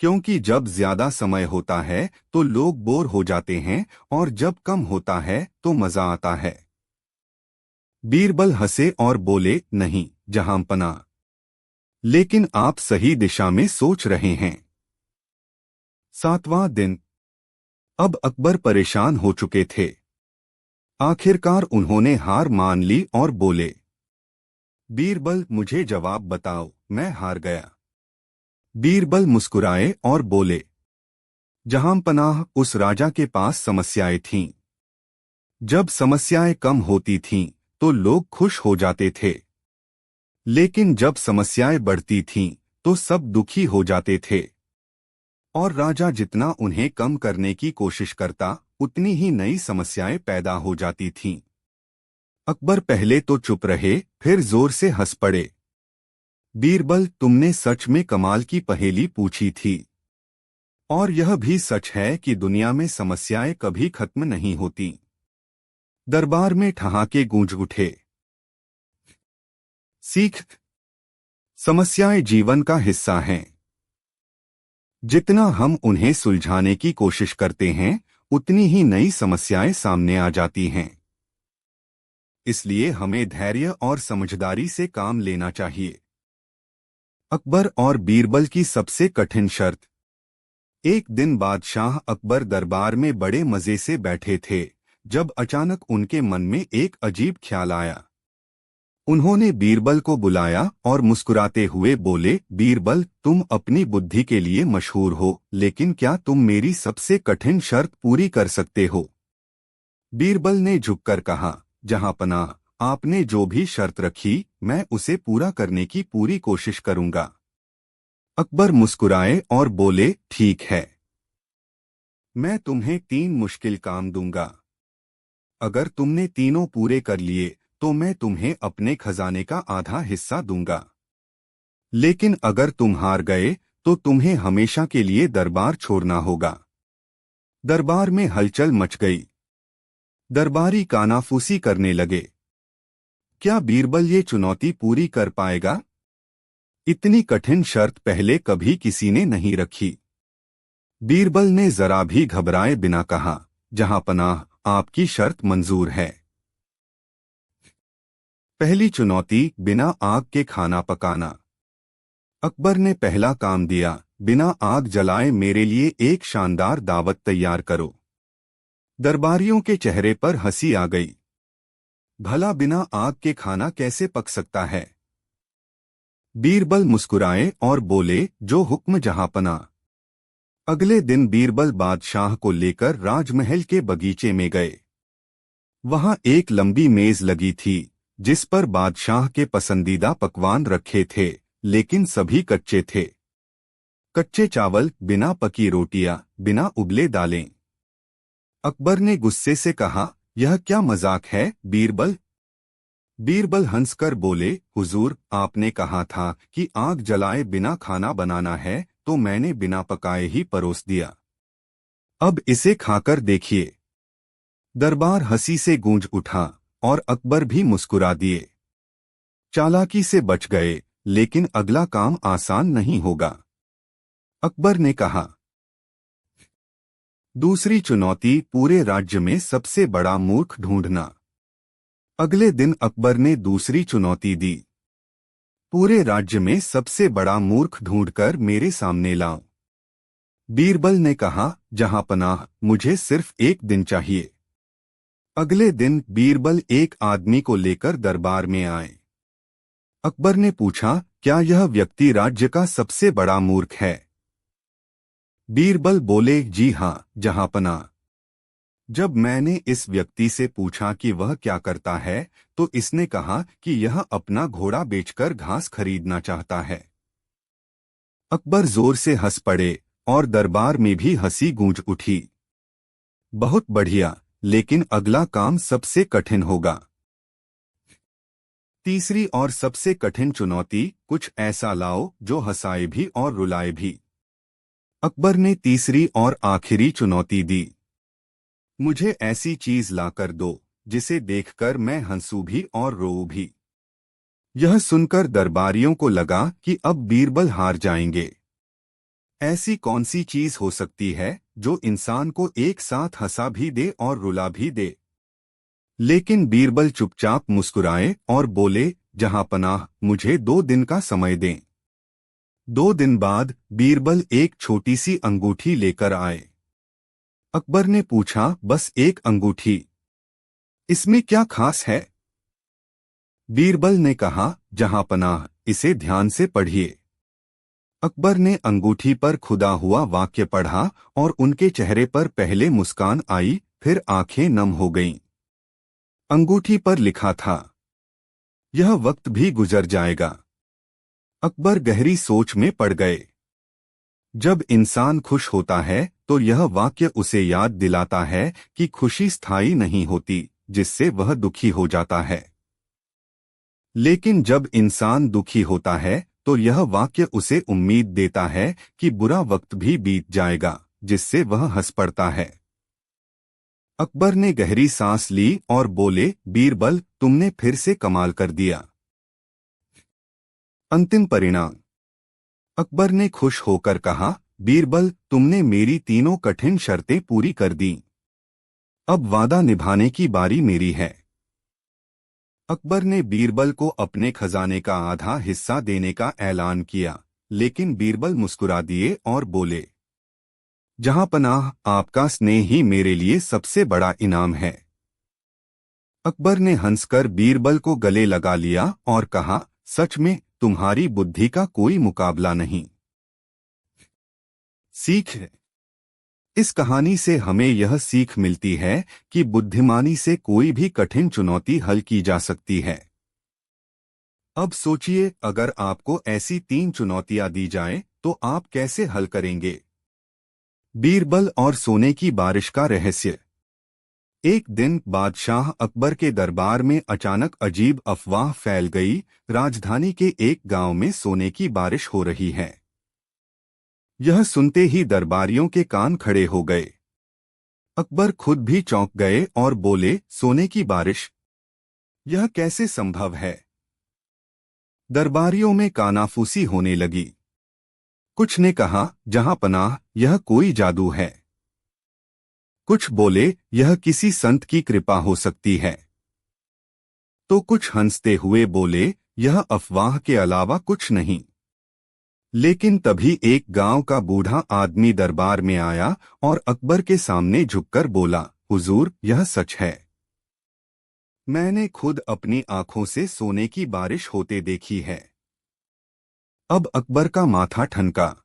क्योंकि जब ज्यादा समय होता है तो लोग बोर हो जाते हैं और जब कम होता है तो मजा आता है। बीरबल हंसे और बोले, नहीं जहांपनाह, लेकिन आप सही दिशा में सोच रहे हैं। सातवां दिन। अब अकबर परेशान हो चुके थे। आखिरकार उन्होंने हार मान ली और बोले, बीरबल, मुझे जवाब बताओ, मैं हार गया। बीरबल मुस्कुराए और बोले, जहांपनाह, उस राजा के पास समस्याएं थीं। जब समस्याएं कम होती थीं तो लोग खुश हो जाते थे, लेकिन जब समस्याएं बढ़ती थीं तो सब दुखी हो जाते थे। और राजा जितना उन्हें कम करने की कोशिश करता उतनी ही नई समस्याएं पैदा हो जाती थीं। अकबर पहले तो चुप रहे, फिर जोर से हंस पड़े। बीरबल, तुमने सच में कमाल की पहेली पूछी थी। और यह भी सच है कि दुनिया में समस्याएं कभी खत्म नहीं होती। दरबार में ठहाके गूंज उठे। सीख। समस्याएं जीवन का हिस्सा हैं। जितना हम उन्हें सुलझाने की कोशिश करते हैं उतनी ही नई समस्याएं सामने आ जाती हैं। इसलिए हमें धैर्य और समझदारी से काम लेना चाहिए। अकबर और बीरबल की सबसे कठिन शर्त। एक दिन बादशाह अकबर दरबार में बड़े मजे से बैठे थे जब अचानक उनके मन में एक अजीब ख्याल आया। उन्होंने बीरबल को बुलाया और मुस्कुराते हुए बोले, बीरबल, तुम अपनी बुद्धि के लिए मशहूर हो, लेकिन क्या तुम मेरी सबसे कठिन शर्त पूरी कर सकते हो? बीरबल ने झुककर कहा, जहांपनाह, आपने जो भी शर्त रखी मैं उसे पूरा करने की पूरी कोशिश करूंगा। अकबर मुस्कुराए और बोले, ठीक है। मैं तुम्हें 3 मुश्किल काम दूंगा। अगर तुमने तीनों पूरे कर लिए तो मैं तुम्हें अपने खजाने का आधा हिस्सा दूंगा। लेकिन अगर तुम हार गए तो तुम्हें हमेशा के लिए दरबार छोड़ना होगा। दरबार में हलचल मच गई। दरबारी कानाफूसी करने लगे। क्या बीरबल ये चुनौती पूरी कर पाएगा? इतनी कठिन शर्त पहले कभी किसी ने नहीं रखी। बीरबल ने जरा भी घबराए बिना कहा, जहां पनाह, आपकी शर्त मंजूर है। पहली चुनौती, बिना आग के खाना पकाना। अकबर ने पहला काम दिया, बिना आग जलाए मेरे लिए एक शानदार दावत तैयार करो। दरबारियों के चेहरे पर हंसी आ गई। भला बिना आग के खाना कैसे पक सकता है? बीरबल मुस्कुराए और बोले, जो हुक्म जहांपना। अगले दिन बीरबल बादशाह को लेकर राजमहल के बगीचे में गए। वहां एक लंबी मेज लगी थी, जिस पर बादशाह के पसंदीदा पकवान रखे थे, लेकिन सभी कच्चे थे। कच्चे चावल, बिना पकी रोटियां, बिना उबले दालें। अकबर ने गुस्से से कहा, यह क्या मजाक है बीरबल? बीरबल हंसकर बोले, हुजूर, आपने कहा था कि आग जलाए बिना खाना बनाना है, तो मैंने बिना पकाए ही परोस दिया। अब इसे खाकर देखिए। दरबार हंसी से गूंज उठा और अकबर भी मुस्कुरा दिए। चालाकी से बच गए, लेकिन अगला काम आसान नहीं होगा। अकबर ने कहा। दूसरी चुनौती, पूरे राज्य में सबसे बड़ा मूर्ख ढूंढना। अगले दिन अकबर ने दूसरी चुनौती दी, पूरे राज्य में सबसे बड़ा मूर्ख ढूंढकर मेरे सामने लाओ। बीरबल ने कहा, जहांपनाह, मुझे सिर्फ एक दिन चाहिए। अगले दिन बीरबल एक आदमी को लेकर दरबार में आए। अकबर ने पूछा, क्या यह व्यक्ति राज्य का सबसे बड़ा मूर्ख है? बीरबल बोले, जी हां, जहांपनाह। जब मैंने इस व्यक्ति से पूछा कि वह क्या करता है, तो इसने कहा कि यह अपना घोड़ा बेचकर घास खरीदना चाहता है। अकबर जोर से हंस पड़े और दरबार में भी हंसी गूंज उठी। बहुत बढ़िया, लेकिन अगला काम सबसे कठिन होगा। तीसरी और सबसे कठिन चुनौती, कुछ ऐसा लाओ जो हंसाए भी और रुलाए भी। अकबर ने तीसरी और आखिरी चुनौती दी, मुझे ऐसी चीज लाकर दो जिसे देखकर मैं हंसू भी और रोऊं भी। यह सुनकर दरबारियों को लगा कि अब बीरबल हार जाएंगे। ऐसी कौन सी चीज हो सकती है जो इंसान को एक साथ हंसा भी दे और रुला भी दे? लेकिन बीरबल चुपचाप मुस्कुराए और बोले, जहांपनाह, मुझे 2 दिन का समय दें। 2 दिन बाद बीरबल एक छोटी सी अंगूठी लेकर आए। अकबर ने पूछा, बस एक अंगूठी? इसमें क्या खास है? बीरबल ने कहा, जहांपनाह, इसे ध्यान से पढ़िए। अकबर ने अंगूठी पर खुदा हुआ वाक्य पढ़ा और उनके चेहरे पर पहले मुस्कान आई, फिर आंखें नम हो गईं। अंगूठी पर लिखा था, यह वक्त भी गुजर जाएगा। अकबर गहरी सोच में पड़ गए। जब इंसान खुश होता है तो यह वाक्य उसे याद दिलाता है कि खुशी स्थायी नहीं होती, जिससे वह दुखी हो जाता है। लेकिन जब इंसान दुखी होता है तो यह वाक्य उसे उम्मीद देता है कि बुरा वक्त भी बीत जाएगा, जिससे वह हंस पड़ता है। अकबर ने गहरी सांस ली और बोले, बीरबल, तुमने फिर से कमाल कर दिया। अंतिम परिणाम। अकबर ने खुश होकर कहा, बीरबल, तुमने मेरी तीनों कठिन शर्तें पूरी कर दीं। अब वादा निभाने की बारी मेरी है। अकबर ने बीरबल को अपने खजाने का आधा हिस्सा देने का ऐलान किया, लेकिन बीरबल मुस्कुरा दिए और बोले, जहांपनाह, आपका स्नेह ही मेरे लिए सबसे बड़ा इनाम है। अकबर ने हंसकर बीरबल को गले लगा लिया और कहा, सच में तुम्हारी बुद्धि का कोई मुकाबला नहीं। सीख। इस कहानी से हमें यह सीख मिलती है कि बुद्धिमानी से कोई भी कठिन चुनौती हल की जा सकती है। अब सोचिए, अगर आपको ऐसी 3 चुनौतियां दी जाएं, तो आप कैसे हल करेंगे? बीरबल और सोने की बारिश का रहस्य। एक दिन बादशाह अकबर के दरबार में अचानक अजीब अफवाह फैल गई, राजधानी के एक गांव में सोने की बारिश हो रही है। यह सुनते ही दरबारियों के कान खड़े हो गए। अकबर खुद भी चौंक गए और बोले, सोने की बारिश? यह कैसे संभव है? दरबारियों में कानाफूसी होने लगी। कुछ ने कहा, जहां पनाह, यह कोई जादू है। कुछ बोले, यह किसी संत की कृपा हो सकती है। तो कुछ हंसते हुए बोले, यह अफवाह के अलावा कुछ नहीं। लेकिन तभी एक गांव का बूढ़ा आदमी दरबार में आया और अकबर के सामने झुककर बोला, हुजूर, यह सच है। मैंने खुद अपनी आंखों से सोने की बारिश होते देखी है। अब अकबर का माथा ठनका।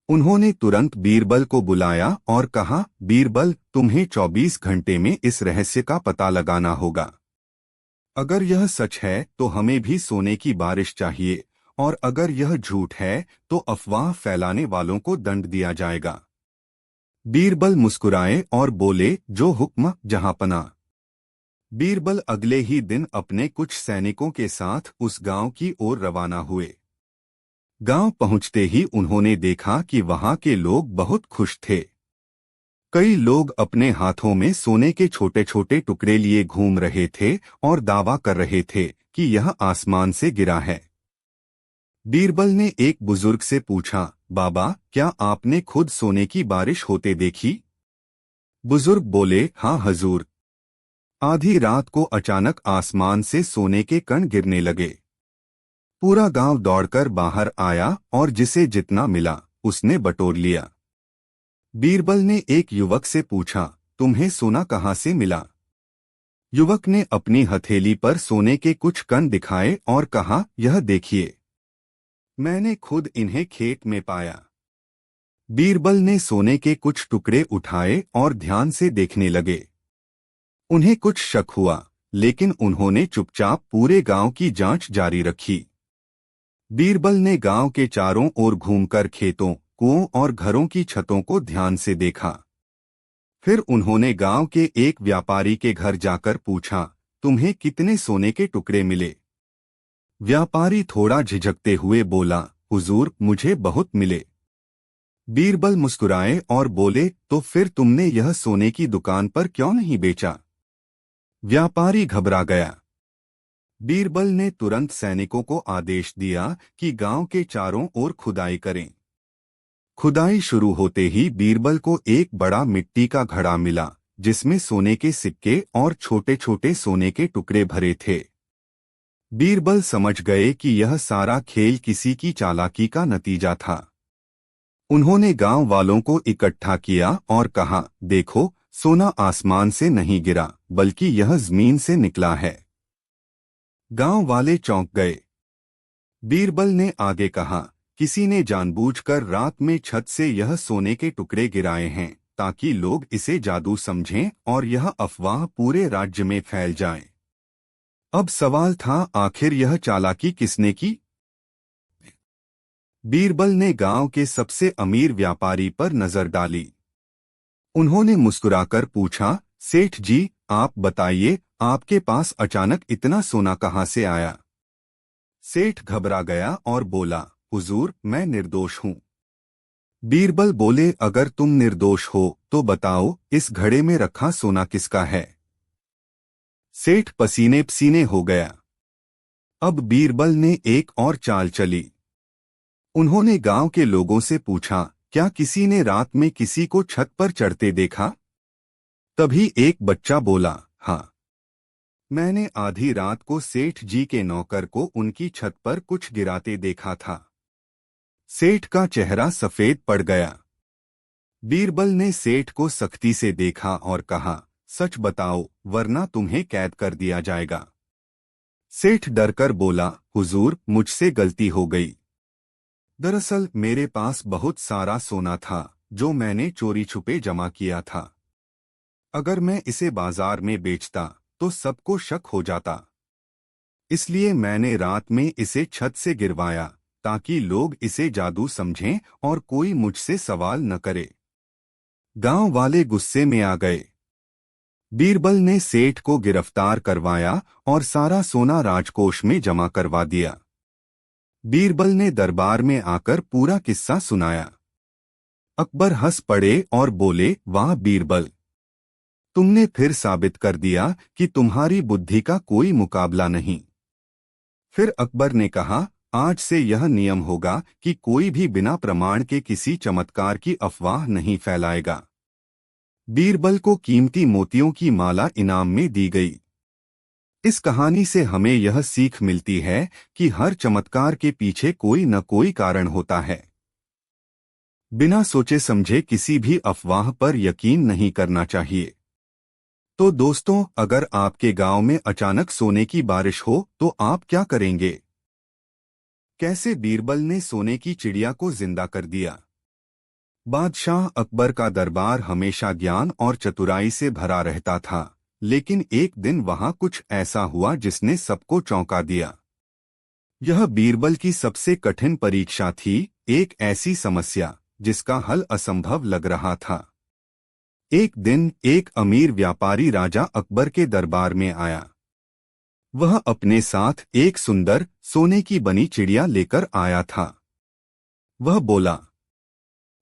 उन्होंने तुरंत बीरबल को बुलाया और कहा, बीरबल, तुम्हें 24 घंटे में इस रहस्य का पता लगाना होगा। अगर यह सच है तो हमें भी सोने की बारिश चाहिए, और अगर यह झूठ है तो अफवाह फैलाने वालों को दंड दिया जाएगा। बीरबल मुस्कुराए और बोले, जो हुक्म जहांपना। बीरबल अगले ही दिन अपने कुछ सैनिकों के साथ उस गांव की ओर रवाना हुए। गांव पहुंचते ही उन्होंने देखा कि वहां के लोग बहुत खुश थे। कई लोग अपने हाथों में सोने के छोटे छोटे टुकड़े लिए घूम रहे थे और दावा कर रहे थे कि यह आसमान से गिरा है। बीरबल ने एक बुजुर्ग से पूछा, बाबा, क्या आपने खुद सोने की बारिश होते देखी? बुजुर्ग बोले, हाँ हजूर। आधी रात को अचानक आसमान से सोने के कण गिरने लगे। पूरा गांव दौड़कर बाहर आया और जिसे जितना मिला उसने बटोर लिया। बीरबल ने एक युवक से पूछा, तुम्हें सोना कहाँ से मिला? युवक ने अपनी हथेली पर सोने के कुछ कण दिखाए और कहा, यह देखिए, मैंने खुद इन्हें खेत में पाया। बीरबल ने सोने के कुछ टुकड़े उठाए और ध्यान से देखने लगे। उन्हें कुछ शक हुआ, लेकिन उन्होंने चुपचाप पूरे गांव की जांच जारी रखी। बीरबल ने गांव के चारों ओर घूमकर खेतों, कुओं और घरों की छतों को ध्यान से देखा। फिर उन्होंने गांव के एक व्यापारी के घर जाकर पूछा, तुम्हें कितने सोने के टुकड़े मिले? व्यापारी थोड़ा झिझकते हुए बोला, हुजूर, मुझे बहुत मिले। बीरबल मुस्कुराए और बोले, तो फिर तुमने यह सोने की दुकान पर क्यों नहीं बेचा? व्यापारी घबरा गया। बीरबल ने तुरंत सैनिकों को आदेश दिया कि गांव के चारों ओर खुदाई करें। खुदाई शुरू होते ही बीरबल को एक बड़ा मिट्टी का घड़ा मिला, जिसमें सोने के सिक्के और छोटे छोटे सोने के टुकड़े भरे थे। बीरबल समझ गए कि यह सारा खेल किसी की चालाकी का नतीजा था। उन्होंने गांव वालों को इकट्ठा किया और कहा, देखो, सोना आसमान से नहीं गिरा, बल्कि यह जमीन से निकला है। गांव वाले चौंक गए। बीरबल ने आगे कहा, किसी ने जानबूझकर रात में छत से यह सोने के टुकड़े गिराए हैं, ताकि लोग इसे जादू समझें और यह अफवाह पूरे राज्य में फैल जाए। अब सवाल था, आखिर यह चालाकी किसने की? बीरबल ने गांव के सबसे अमीर व्यापारी पर नजर डाली। उन्होंने मुस्कुराकर पूछा, सेठ जी, आप बताइए, आपके पास अचानक इतना सोना कहाँ से आया? सेठ घबरा गया और बोला, हुजूर, मैं निर्दोष हूँ। बीरबल बोले, अगर तुम निर्दोष हो तो बताओ, इस घड़े में रखा सोना किसका है? सेठ पसीने पसीने हो गया। अब बीरबल ने एक और चाल चली। उन्होंने गांव के लोगों से पूछा, क्या किसी ने रात में किसी को छत पर चढ़ते देखा? तभी एक बच्चा बोला, हाँ, मैंने आधी रात को सेठ जी के नौकर को उनकी छत पर कुछ गिराते देखा था। सेठ का चेहरा सफेद पड़ गया। बीरबल ने सेठ को सख्ती से देखा और कहा, सच बताओ, वरना तुम्हें कैद कर दिया जाएगा। सेठ डरकर बोला, हुजूर, मुझसे गलती हो गई। दरअसल मेरे पास बहुत सारा सोना था, जो मैंने चोरी छुपे जमा किया था। अगर मैं इसे बाजार में बेचता तो सबको शक हो जाता। इसलिए मैंने रात में इसे छत से गिरवाया, ताकि लोग इसे जादू समझें और कोई मुझसे सवाल न करे। गांव वाले गुस्से में आ गए। बीरबल ने सेठ को गिरफ्तार करवाया और सारा सोना राजकोष में जमा करवा दिया। बीरबल ने दरबार में आकर पूरा किस्सा सुनाया। अकबर हंस पड़े और बोले, वाह बीरबल, तुमने फिर साबित कर दिया कि तुम्हारी बुद्धि का कोई मुकाबला नहीं। फिर अकबर ने कहा, आज से यह नियम होगा कि कोई भी बिना प्रमाण के किसी चमत्कार की अफवाह नहीं फैलाएगा। बीरबल को कीमती मोतियों की माला इनाम में दी गई। इस कहानी से हमें यह सीख मिलती है कि हर चमत्कार के पीछे कोई न कोई कारण होता है। बिना सोचे समझे किसी भी अफवाह पर यकीन नहीं करना चाहिए। तो दोस्तों, अगर आपके गांव में अचानक सोने की बारिश हो तो आप क्या करेंगे? कैसे बीरबल ने सोने की चिड़िया को जिंदा कर दिया? बादशाह अकबर का दरबार हमेशा ज्ञान और चतुराई से भरा रहता था, लेकिन एक दिन वहां कुछ ऐसा हुआ जिसने सबको चौंका दिया। यह बीरबल की सबसे कठिन परीक्षा थी, एक ऐसी समस्या जिसका हल असंभव लग रहा था। एक दिन एक अमीर व्यापारी राजा अकबर के दरबार में आया। वह अपने साथ एक सुंदर सोने की बनी चिड़िया लेकर आया था। वह बोला,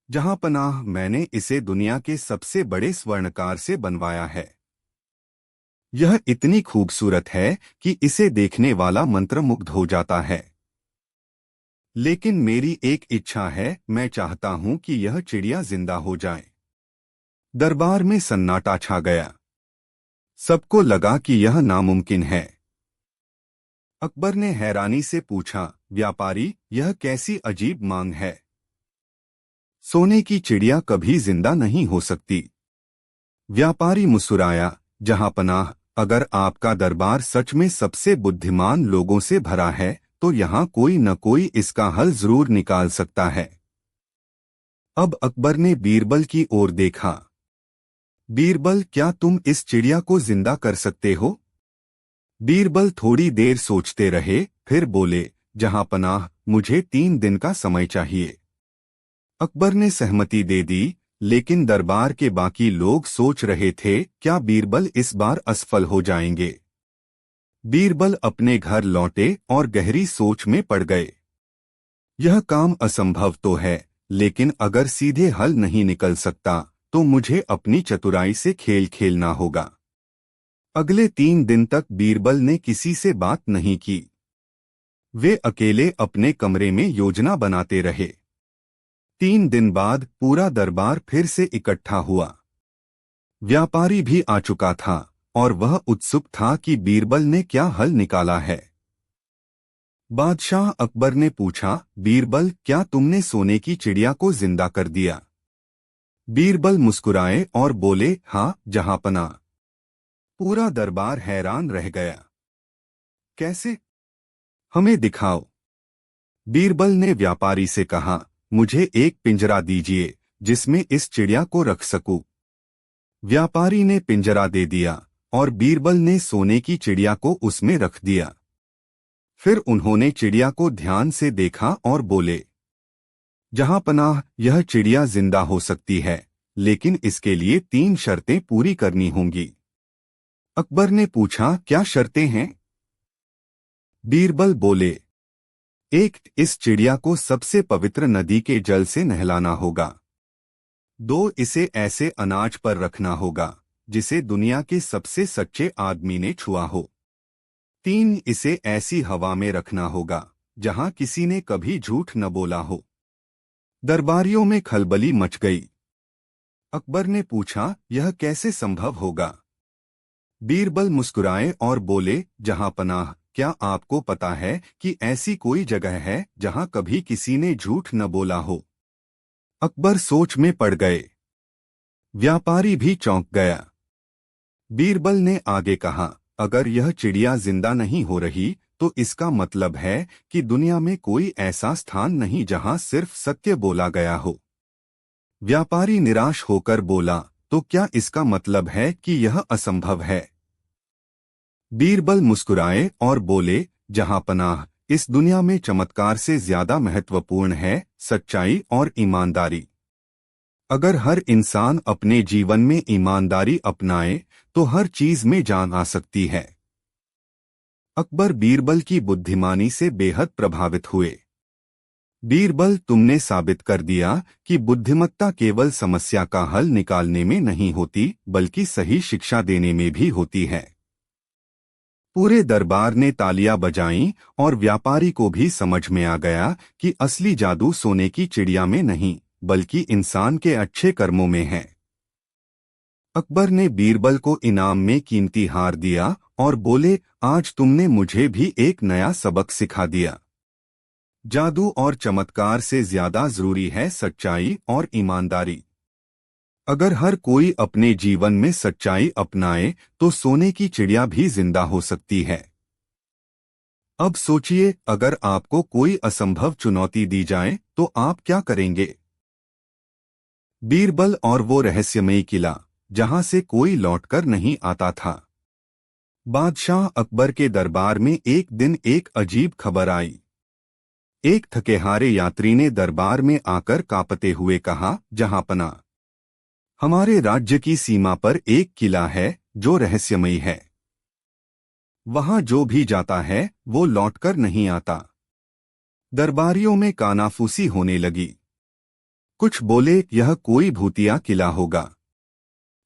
जहांपनाह, मैंने इसे दुनिया के सबसे बड़े स्वर्णकार से बनवाया है। यह इतनी खूबसूरत है कि इसे देखने वाला मंत्रमुग्ध हो जाता है। लेकिन मेरी एक इच्छा है, मैं चाहता हूं कि यह चिड़िया जिंदा हो जाए। दरबार में सन्नाटा छा गया। सबको लगा कि यह नामुमकिन है। अकबर ने हैरानी से पूछा, व्यापारी, यह कैसी अजीब मांग है? सोने की चिड़िया कभी जिंदा नहीं हो सकती। व्यापारी मुस्कुराया, जहांपनाह, अगर आपका दरबार सच में सबसे बुद्धिमान लोगों से भरा है तो यहाँ कोई न कोई इसका हल जरूर निकाल सकता है। अब अकबर ने बीरबल की ओर देखा। बीरबल, क्या तुम इस चिड़िया को जिंदा कर सकते हो? बीरबल थोड़ी देर सोचते रहे, फिर बोले, जहांपनाह, मुझे 3 दिन का समय चाहिए। अकबर ने सहमति दे दी, लेकिन दरबार के बाकी लोग सोच रहे थे, क्या बीरबल इस बार असफल हो जाएंगे? बीरबल अपने घर लौटे और गहरी सोच में पड़ गए। यह काम असंभव तो है, लेकिन अगर सीधे हल नहीं निकल सकता तो मुझे अपनी चतुराई से खेल खेलना होगा। अगले 3 दिन तक बीरबल ने किसी से बात नहीं की। वे अकेले अपने कमरे में योजना बनाते रहे। 3 दिन बाद पूरा दरबार फिर से इकट्ठा हुआ। व्यापारी भी आ चुका था और वह उत्सुक था कि बीरबल ने क्या हल निकाला है। बादशाह अकबर ने पूछा, बीरबल, क्या तुमने सोने की चिड़िया को जिंदा कर दिया? बीरबल मुस्कुराए और बोले, हाँ जहांपनाह। पूरा दरबार हैरान रह गया। कैसे? हमें दिखाओ। बीरबल ने व्यापारी से कहा, मुझे एक पिंजरा दीजिए जिसमें इस चिड़िया को रख सकूं। व्यापारी ने पिंजरा दे दिया और बीरबल ने सोने की चिड़िया को उसमें रख दिया। फिर उन्होंने चिड़िया को ध्यान से देखा और बोले, जहांपनाह, यह चिड़िया जिंदा हो सकती है, लेकिन इसके लिए 3 शर्तें पूरी करनी होंगी। अकबर ने पूछा, क्या शर्तें हैं? बीरबल बोले, 1, इस चिड़िया को सबसे पवित्र नदी के जल से नहलाना होगा। 2, इसे ऐसे अनाज पर रखना होगा जिसे दुनिया के सबसे सच्चे आदमी ने छुआ हो। 3, इसे ऐसी हवा में रखना होगा जहां किसी ने कभी झूठ न बोला हो। दरबारियों में खलबली मच गई। अकबर ने पूछा, यह कैसे संभव होगा? बीरबल मुस्कुराए और बोले, जहांपनाह, क्या आपको पता है कि ऐसी कोई जगह है जहां कभी किसी ने झूठ न बोला हो? अकबर सोच में पड़ गए। व्यापारी भी चौंक गया। बीरबल ने आगे कहा, अगर यह चिड़िया जिंदा नहीं हो रही तो इसका मतलब है कि दुनिया में कोई ऐसा स्थान नहीं जहां सिर्फ सत्य बोला गया हो। व्यापारी निराश होकर बोला, तो क्या इसका मतलब है कि यह असंभव है? बीरबल मुस्कुराए और बोले, जहांपनाह, इस दुनिया में चमत्कार से ज्यादा महत्वपूर्ण है सच्चाई और ईमानदारी। अगर हर इंसान अपने जीवन में ईमानदारी अपनाए तो हर चीज में जान आ सकती है। अकबर बीरबल की बुद्धिमानी से बेहद प्रभावित हुए। बीरबल, तुमने साबित कर दिया कि बुद्धिमत्ता केवल समस्या का हल निकालने में नहीं होती, बल्कि सही शिक्षा देने में भी होती है। पूरे दरबार ने तालियां बजाईं और व्यापारी को भी समझ में आ गया कि असली जादू सोने की चिड़िया में नहीं, बल्कि इंसान के अच्छे कर्मों में है। अकबर ने बीरबल को इनाम में कीमती हार दिया और बोले, आज तुमने मुझे भी एक नया सबक सिखा दिया। जादू और चमत्कार से ज्यादा जरूरी है सच्चाई और ईमानदारी। अगर हर कोई अपने जीवन में सच्चाई अपनाए तो सोने की चिड़िया भी जिंदा हो सकती है। अब सोचिए, अगर आपको कोई असंभव चुनौती दी जाए तो आप क्या करेंगे? बीरबल और वो रहस्यमयी किला जहां से कोई लौटकर नहीं आता था। बादशाह अकबर के दरबार में एक दिन एक अजीब खबर आई। एक थकेहारे यात्री ने दरबार में आकर कांपते हुए कहा, जहांपना, हमारे राज्य की सीमा पर एक किला है जो रहस्यमयी है। वहां जो भी जाता है वो लौटकर नहीं आता। दरबारियों में कानाफूसी होने लगी। कुछ बोले यह कोई भूतिया किला होगा।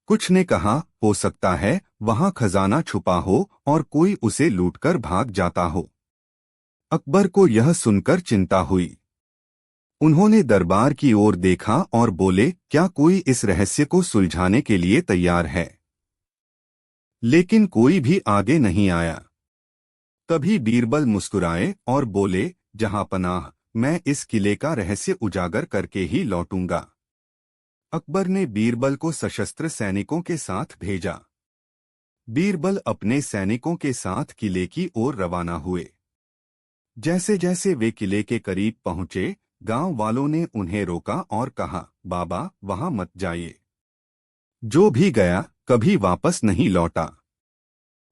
कुछ ने कहा हो सकता है वहां खजाना छुपा हो और कोई उसे लूटकर भाग जाता हो। अकबर को यह सुनकर चिंता हुई। उन्होंने दरबार की ओर देखा और बोले, क्या कोई इस रहस्य को सुलझाने के लिए तैयार है? लेकिन कोई भी आगे नहीं आया। तभी बीरबल मुस्कुराए और बोले, जहांपनाह, मैं इस किले का रहस्य उजागर करके ही लौटूंगा। अकबर ने बीरबल को सशस्त्र सैनिकों के साथ भेजा। बीरबल अपने सैनिकों के साथ किले की ओर रवाना हुए। जैसे जैसे वे किले के करीब पहुंचे, गांव वालों ने उन्हें रोका और कहा, बाबा, वहां मत जाइए। जो भी गया कभी वापस नहीं लौटा।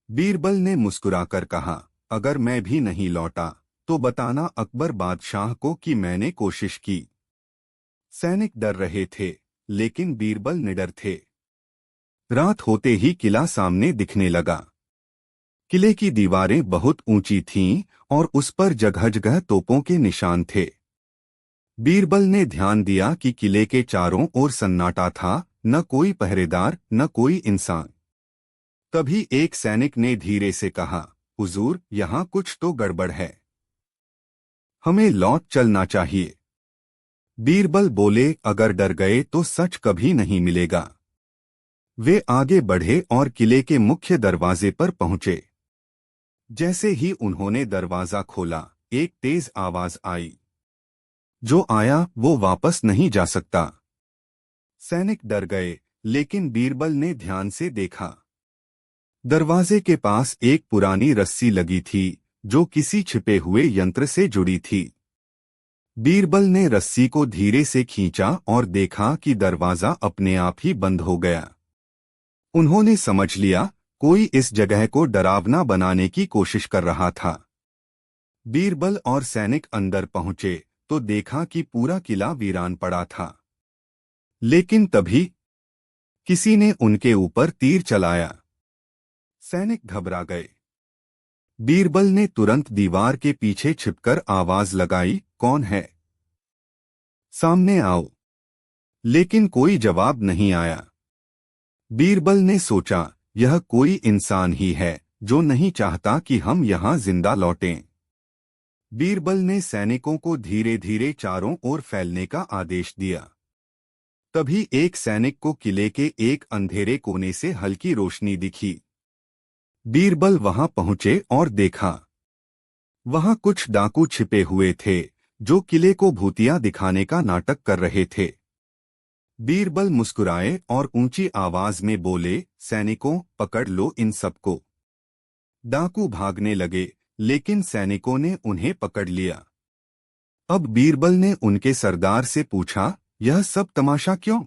बीरबल ने मुस्कुराकर कहा, अगर मैं भी नहीं लौटा तो बताना अकबर बादशाह को कि मैंने कोशिश की। सैनिक डर रहे थे, लेकिन बीरबल निडर थे। रात होते ही किला सामने दिखने लगा। किले की दीवारें बहुत ऊंची थीं और उस पर जगह जगह तोपों के निशान थे। बीरबल ने ध्यान दिया कि किले के चारों ओर सन्नाटा था, न कोई पहरेदार न कोई इंसान। तभी एक सैनिक ने धीरे से कहा, हुजूर, यहाँ कुछ तो गड़बड़ है। हमें लौट चलना चाहिए। बीरबल बोले, अगर डर गए तो सच कभी नहीं मिलेगा। वे आगे बढ़े और किले के मुख्य दरवाजे पर पहुंचे। जैसे ही उन्होंने दरवाजा खोला, एक तेज आवाज आई, जो आया वो वापस नहीं जा सकता। सैनिक डर गए, लेकिन बीरबल ने ध्यान से देखा। दरवाजे के पास एक पुरानी रस्सी लगी थी जो किसी छिपे हुए यंत्र से जुड़ी थी। बीरबल ने रस्सी को धीरे से खींचा और देखा कि दरवाजा अपने आप ही बंद हो गया। उन्होंने समझ लिया, कोई इस जगह को डरावना बनाने की कोशिश कर रहा था। बीरबल और सैनिक अंदर पहुंचे तो देखा कि पूरा किला वीरान पड़ा था। लेकिन तभी किसी ने उनके ऊपर तीर चलाया। सैनिक घबरा गए। बीरबल ने तुरंत दीवार के पीछे छिपकर आवाज लगाई, कौन है? सामने आओ। लेकिन कोई जवाब नहीं आया। बीरबल ने सोचा, यह कोई इंसान ही है जो नहीं चाहता कि हम यहां जिंदा लौटें। बीरबल ने सैनिकों को धीरे धीरे चारों ओर फैलने का आदेश दिया। तभी एक सैनिक को किले के एक अंधेरे कोने से हल्की रोशनी दिखी। बीरबल वहां पहुंचे और देखा, वहां कुछ डाकू छिपे हुए थे जो किले को भूतिया दिखाने का नाटक कर रहे थे। बीरबल मुस्कुराए और ऊंची आवाज में बोले, सैनिकों, पकड़ लो इन सबको। डाकू भागने लगे, लेकिन सैनिकों ने उन्हें पकड़ लिया। अब बीरबल ने उनके सरदार से पूछा, यह सब तमाशा क्यों?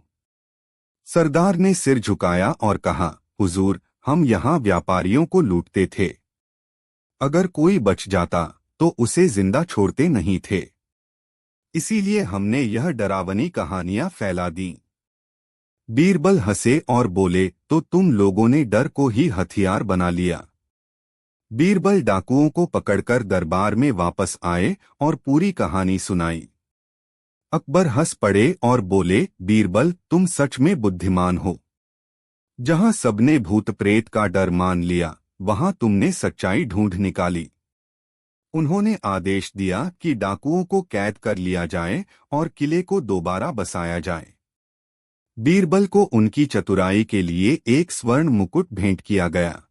सरदार ने सिर झुकाया और कहा, हुजूर, हम यहाँ व्यापारियों को लूटते थे। अगर कोई बच जाता तो उसे जिंदा छोड़ते नहीं थे। इसीलिए हमने यह डरावनी कहानियां फैला दी। बीरबल हंसे और बोले, तो तुम लोगों ने डर को ही हथियार बना लिया। बीरबल डाकुओं को पकड़कर दरबार में वापस आए और पूरी कहानी सुनाई। अकबर हंस पड़े और बोले, बीरबल, तुम सच में बुद्धिमान हो। जहां सबने भूत प्रेत का डर मान लिया, वहां तुमने सच्चाई ढूंढ निकाली। उन्होंने आदेश दिया कि डाकुओं को कैद कर लिया जाए और किले को दोबारा बसाया जाए। बीरबल को उनकी चतुराई के लिए एक स्वर्ण मुकुट भेंट किया गया।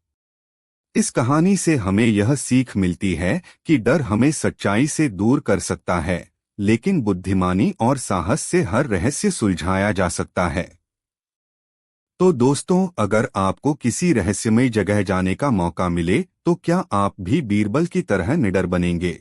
इस कहानी से हमें यह सीख मिलती है कि डर हमें सच्चाई से दूर कर सकता है, लेकिन बुद्धिमानी और साहस से हर रहस्य सुलझाया जा सकता है। तो दोस्तों, अगर आपको किसी रहस्यमय जगह जाने का मौका मिले तो क्या आप भी बीरबल की तरह निडर बनेंगे?